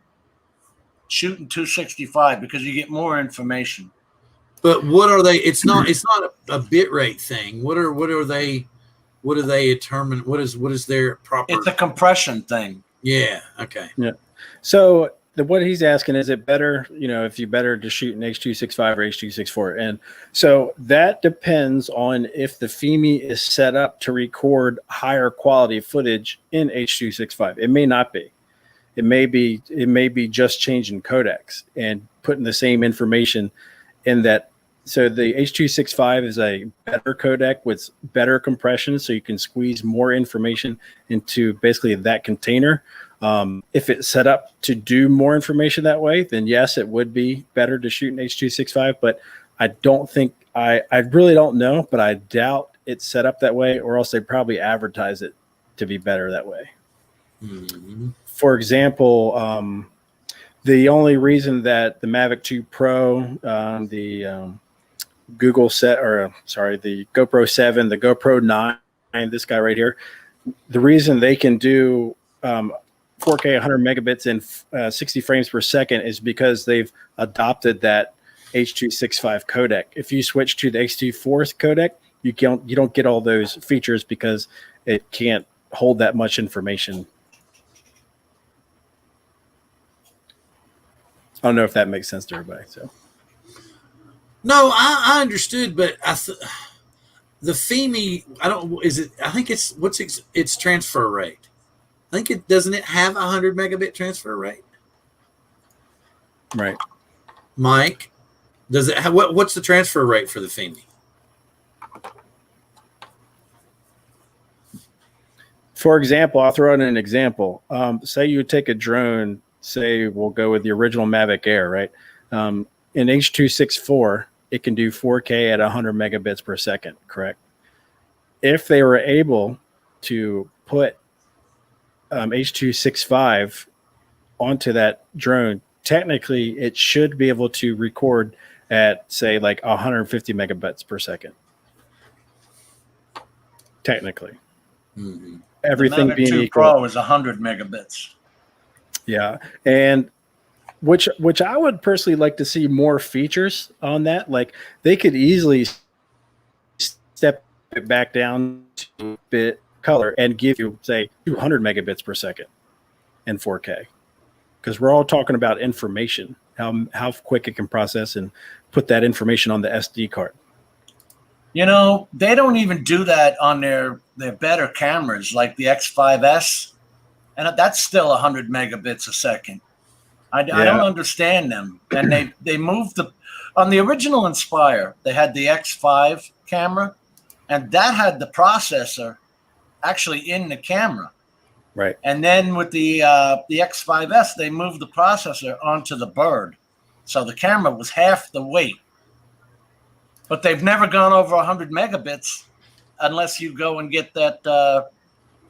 Shooting 265 because you get more information. But what are they? It's not a bit rate thing. What are they? What do they determine? What is their proper? It's a compression thing. Yeah. Okay. Yeah. So what he's asking, is it better, you know, if you better to shoot in H.265 or H.264? And so that depends on if the Femi is set up to record higher quality footage in H.265. It may not be. It may be just changing codecs and putting the same information in that. So the H.265 is a better codec with better compression, so you can squeeze more information into basically that container. If it's set up to do more information that way, then yes, it would be better to shoot in H.265. But I don't think I really don't know, but I doubt it's set up that way, or else they probably advertise it to be better that way. Mm-hmm. For example, the only reason that the Mavic 2 Pro, the Google set, or sorry, the GoPro 7, the GoPro 9, this guy right here, the reason they can do 4K 100 megabits in 60 frames per second is because they've adopted that H.265 codec. If you switch to the H.264 codec, you don't get all those features because it can't hold that much information. I don't know if that makes sense to everybody. So, no, I understood, but the Femi, I don't. Is it? I think it's its transfer rate. I think it doesn't it have 100 megabit transfer rate. Right, Mike, does it have what's the transfer rate for the Femi? For example, I'll throw in an example. Say you take a drone. Say we'll go with the original Mavic Air, right? In H.264, it can do 4K at 100 megabits per second, correct? If they were able to put H.265 onto that drone, technically it should be able to record at, say, like 150 megabits per second. Technically. Mm-hmm. Everything the Mavic being 2 equal. Pro is 100 megabits. Yeah, and which I would personally like to see more features on that. Like they could easily step it back down to bit color and give you, say, 200 megabits per second in 4K, because we're all talking about information, how quick it can process and put that information on the SD card. You know, they don't even do that on their better cameras like the X5S. And that's still 100 megabits a second. I don't understand them. And they moved on the original Inspire, they had the X5 camera, and that had the processor actually in the camera. Right. And then with the X5S, they moved the processor onto the bird. So the camera was half the weight. But they've never gone over 100 megabits unless you go and get that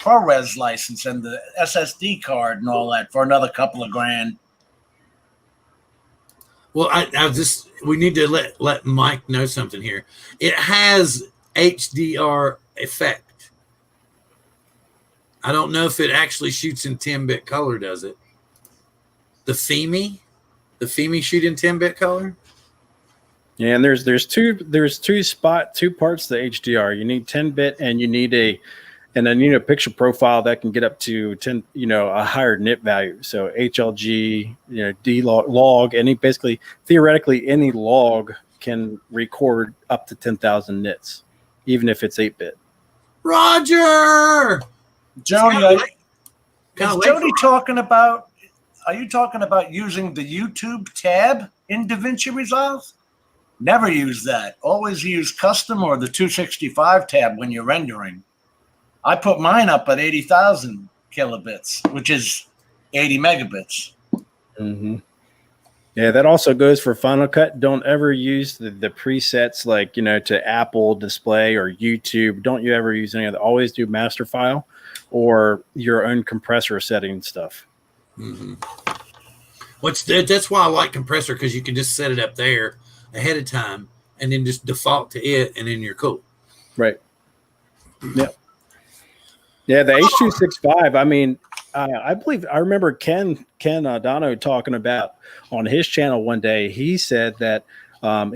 ProRes license and the SSD card and all that for another couple of grand. Well, we need to let Mike know something here. It has HDR effect. I don't know if it actually shoots in 10-bit color, does it? The Femi shoot in 10-bit color? Yeah, and there's two parts to HDR. You need 10-bit and you need And then, picture profile that can get up to 10, a higher nit value. So HLG, D log, theoretically, any log can record up to 10,000 nits, even if it's 8-bit. Roger! Jody, Kinda late Jody for- talking about, are you talking about using the YouTube tab in DaVinci Resolve? Never use that. Always use custom or the 265 tab when you're rendering. I put mine up at 80,000 kilobits, which is 80 megabits. Mm-hmm. Yeah, that also goes for Final Cut. Don't ever use the presets like, to Apple Display or YouTube. Don't you ever use any of that. Always do master file or your own compressor setting stuff. Mm-hmm. That's why I like compressor, because you can just set it up there ahead of time and then just default to it, and then you're cool. Right. Yep. Yeah, the H.265. I mean, I remember Ken Dono talking about on his channel one day. He said that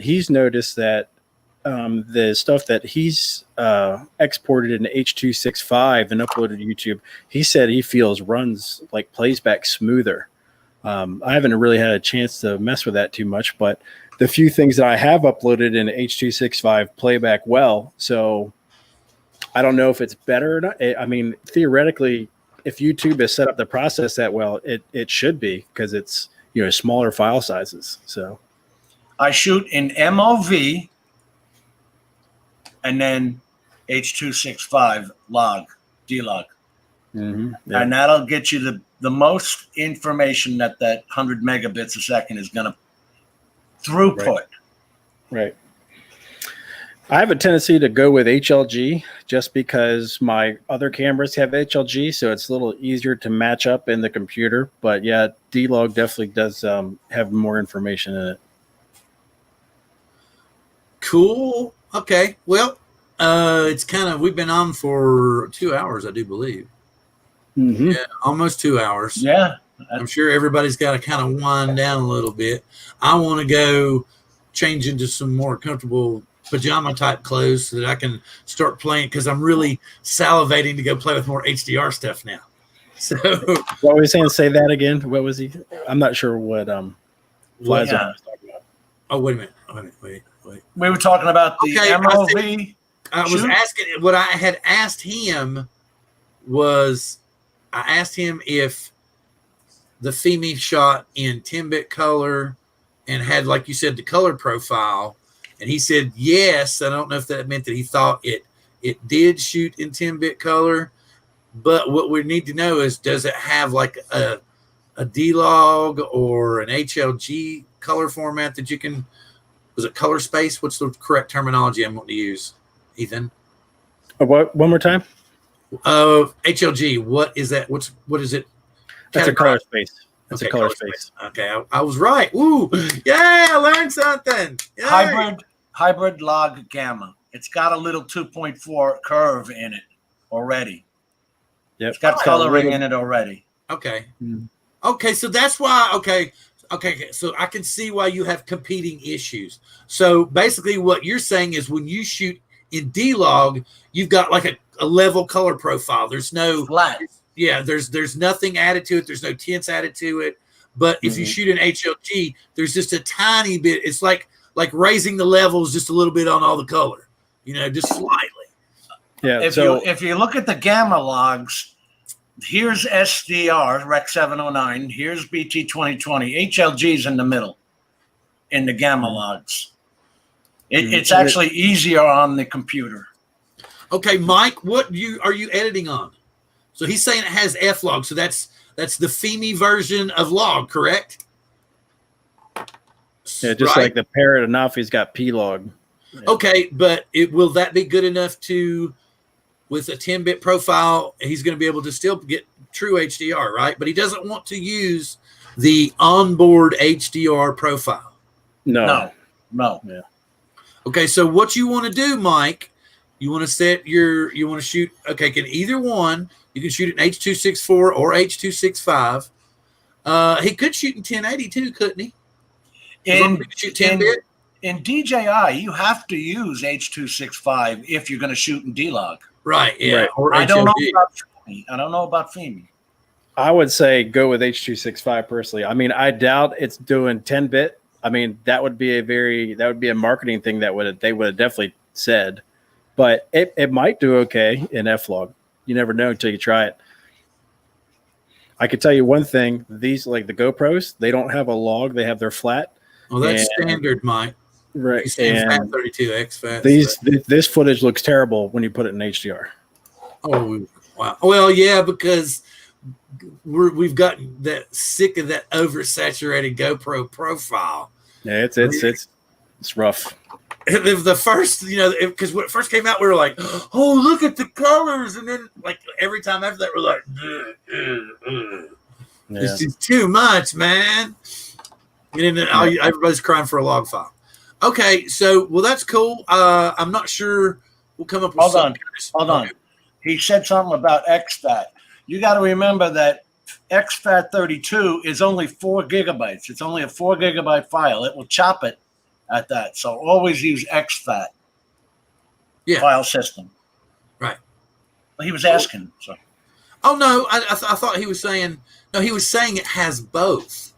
he's noticed that the stuff that he's exported in H.265 and uploaded to YouTube, he said he feels plays back smoother. I haven't really had a chance to mess with that too much, but the few things that I have uploaded in H.265 play back well. So I don't know if it's better or not. I mean, theoretically, if YouTube has set up the process that well, it should be, because it's smaller file sizes. So I shoot in MOV and then H.265 D-log. Mm-hmm. Yeah. And that'll get you the most information that 100 megabits a second is going to throughput. Right. I have a tendency to go with HLG just because my other cameras have HLG, so it's a little easier to match up in the computer. But yeah, D-log definitely does have more information in it. Cool. Okay. Well, we've been on for 2 hours, I do believe. Mm-hmm. Yeah, almost 2 hours. Yeah. I'm sure everybody's got to kind of wind down a little bit. I want to go change into some more comfortable pajama type clothes so that I can start playing, because I'm really salivating to go play with more HDR stuff now. So what were you saying? Say that again. What was he? I'm not sure what Flyzone was talking about. Oh, wait a minute. Wait. We were talking about the MOV. I was asking, what I had asked him was, I asked him if the FEMI shot in 10-bit color and had, like you said, the color profile. And he said yes. I don't know if that meant that he thought it did shoot in 10-bit color. But what we need to know is, does it have like a D-log or an HLG color format that you can, was it color space? What's the correct terminology I'm wanting to use, Ethan? What? One more time? HLG. What is that? What is it? That's a color space. That's Okay, a color space. Okay, I was right. Woo! Yeah, I learned something. Yay! Hybrid log gamma. It's got a little 2.4 curve in it already. Yep. It's got coloring in it already. Okay. Mm. Okay, so that's why. Okay, so I can see why you have competing issues. So basically, what you're saying is, when you shoot in D-log, you've got like a level color profile. There's no Flat. Yeah, there's nothing added to it. There's no tints added to it. But if you shoot in HLG, there's just a tiny bit. It's like raising the levels just a little bit on all the color, just slightly. Yeah. If you look at the gamma logs, here's SDR Rec 709. Here's BT 2020. HLG's in the middle in the gamma logs. It's actually easier on the computer. Okay, Mike, what are you editing on? So he's saying it has F log. So that's the FEMI version of log, correct? Yeah, just like the Parrot Anafi's got P log. Yeah. Okay, but will that be good enough to, with a 10-bit profile, he's going to be able to still get true HDR, right? But he doesn't want to use the onboard HDR profile. No. Yeah. Okay, so what you want to do, Mike, you want to shoot, okay, can either one, you can shoot an H.264 or H.265. He could shoot in 1080 too, couldn't he? In shoot 10-bit? In DJI, you have to use H.265 if you're going to shoot in D-Log. Right. Yeah. Right. Or I don't know HOD. about Femi. I don't know about Femi. I would say go with H.265 personally. I mean, I doubt it's doing 10-bit. I mean, that would be a marketing thing they would have definitely said, but it might do okay in F-Log. You never know until you try it. I could tell you one thing: these, like the GoPros, they don't have a log; they have their flat. Well, that's standard, Mike. Right. And Fat 32 X Fat. This footage looks terrible when you put it in HDR. Oh wow. Well, yeah, because we've gotten that sick of that oversaturated GoPro profile. Yeah, it's rough. The first, because when it first came out, we were like, "Oh, look at the colors," and then like every time after that, we're like, Yeah. "It's just too much, man." And then everybody's crying for a log file. Okay, so that's cool. I'm not sure we'll come up with. Hold on. He said something about XFAT. You got to remember that XFAT 32 is only 4 gigabytes. It's only a 4 gigabyte file. It will chop it at that. So always use XFAT file system. Right. Well, he was asking. So. Oh no, I thought he was saying no. He was saying it has both.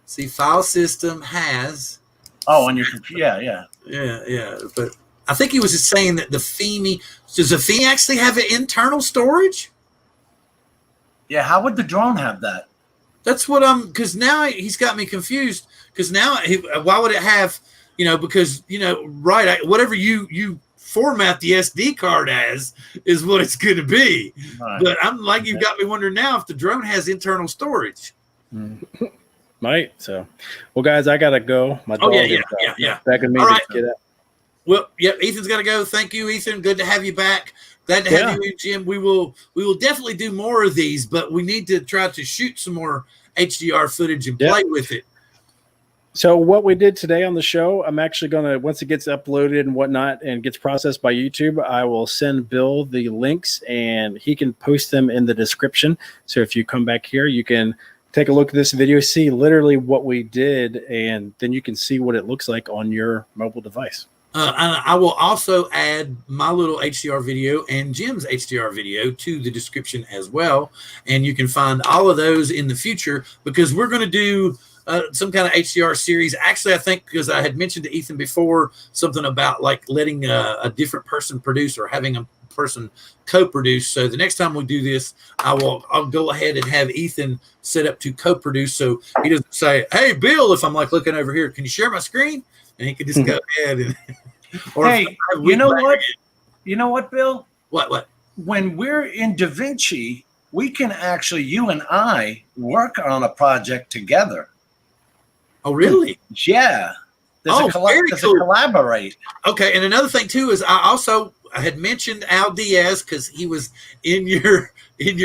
See, file system has. Oh, on your computer, yeah. But I think he was just saying that the Femi. Does the Femi actually have an internal storage? Yeah, how would the drone have that? That's what because now he's got me confused. Because now, why would it have, because, right, whatever you format the SD card as is what it's going to be. Right. But I'm like, you've got me wondering now if the drone has internal storage. Might. So, well, guys, I got to go. My dog is back in me to get out. Well, yep, Ethan's got to go. Thank you, Ethan. Good to have you back. Glad to have you, Jim. We will definitely do more of these, but we need to try to shoot some more HDR footage and play with it. So what we did today on the show, I'm actually going to, once it gets uploaded and whatnot and gets processed by YouTube, I will send Bill the links and he can post them in the description. So if you come back here, you can take a look at this video, see literally what we did, and then you can see what it looks like on your mobile device. I will also add my little HDR video and Jim's HDR video to the description as well. And you can find all of those in the future because we're going to do some kind of HDR series. Actually, I think because I had mentioned to Ethan before something about like letting a different person produce or having a person co-produce. So the next time we do this, I'll go ahead and have Ethan set up to co-produce. So he doesn't say, "Hey, Bill," if I'm like looking over here, "Can you share my screen?" And he can just go ahead and. Hey, you know what? You know what, Bill? What? When we're in DaVinci, we can actually, you and I, work on a project together. Oh, really? Yeah. There's a collaborate. Okay, and another thing too is I had mentioned Al Diaz because he was in your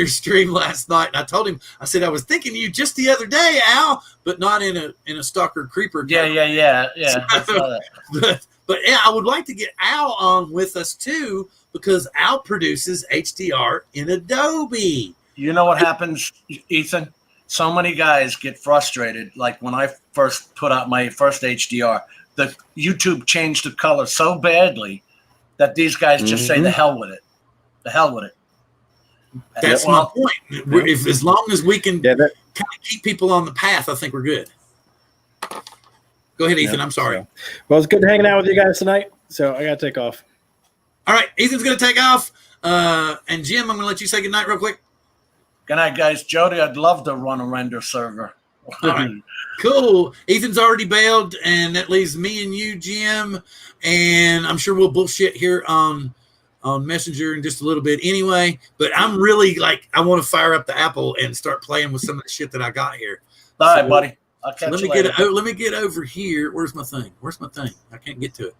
stream last night, and I told him, I said I was thinking of you just the other day, Al, but not in a stalker creeper. Yeah. But yeah, I would like to get Al on with us too because Al produces HDR in Adobe. You know what happens, Ethan? So many guys get frustrated. Like when I first put out my first HDR, the YouTube changed the color so badly that these guys just say, "The hell with it. The hell with it." That's my point. As long as we can kind of keep people on the path, I think we're good. Go ahead, Ethan. I'm sorry. Well, it's good hanging out with you guys tonight. So I got to take off. All right. Ethan's going to take off. And Jim, I'm going to let you say goodnight real quick. Good night, guys. Jody, I'd love to run a render server. All right. Cool. Ethan's already bailed, and that leaves me and you, Jim. And I'm sure we'll bullshit here on Messenger in just a little bit anyway. But I'm really I want to fire up the Apple and start playing with some of the shit that I got here. All right, buddy. I'll catch you later. Let me get over here. Where's my thing? I can't get to it.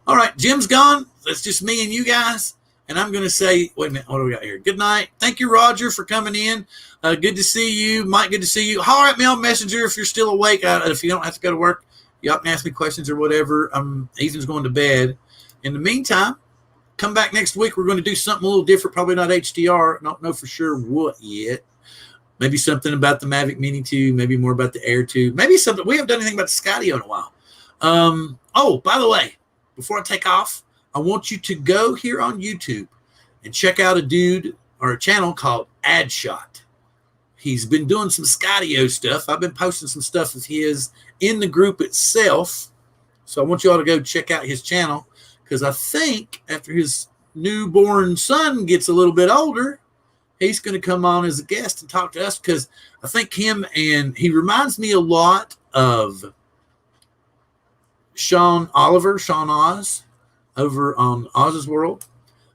All right, Jim's gone. It's just me and you guys. And I'm going to say, wait a minute, what do we got here? Good night. Thank you, Roger, for coming in. Good to see you. Mike, good to see you. Holler at me on Messenger if you're still awake. If you don't have to go to work, y'all can ask me questions or whatever. Ethan's going to bed. In the meantime, come back next week. We're going to do something a little different, probably not HDR. I don't know for sure what yet. Maybe something about the Mavic Mini 2, maybe more about the Air 2, maybe something. We haven't done anything about the Skydio in a while. Oh, by the way, before I take off, I want you to go here on YouTube and check out a dude or a channel called AdShot. He's been doing some Skydio stuff. I've been posting some stuff of his in the group itself. So I want you all to go check out his channel, because I think after his newborn son gets a little bit older, he's going to come on as a guest and talk to us, because I think he reminds me a lot of Sean Oz over on Oz's World.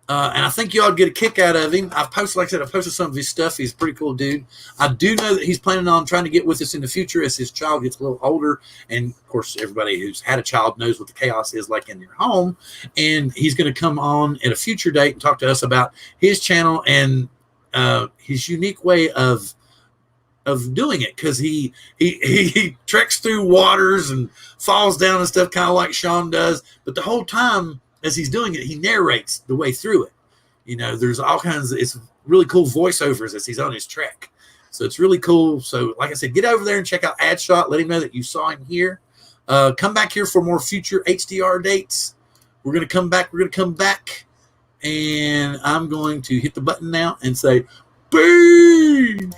And I think y'all get a kick out of him. I've posted some of his stuff. He's a pretty cool dude. I do know that he's planning on trying to get with us in the future as his child gets a little older. And of course, everybody who's had a child knows what the chaos is like in their home. And he's going to come on at a future date and talk to us about his channel and his unique way of doing it, because he treks through waters and falls down and stuff, kind of like Sean does. But the whole time as he's doing it, he narrates the way through it. There's all kinds of, it's really cool voiceovers as he's on his trek. So it's really cool. So like I said, get over there and check out AdShot. Let him know that you saw him here. Come back here for more future HDR dates. We're going to come back. And I'm going to hit the button now and say, peace.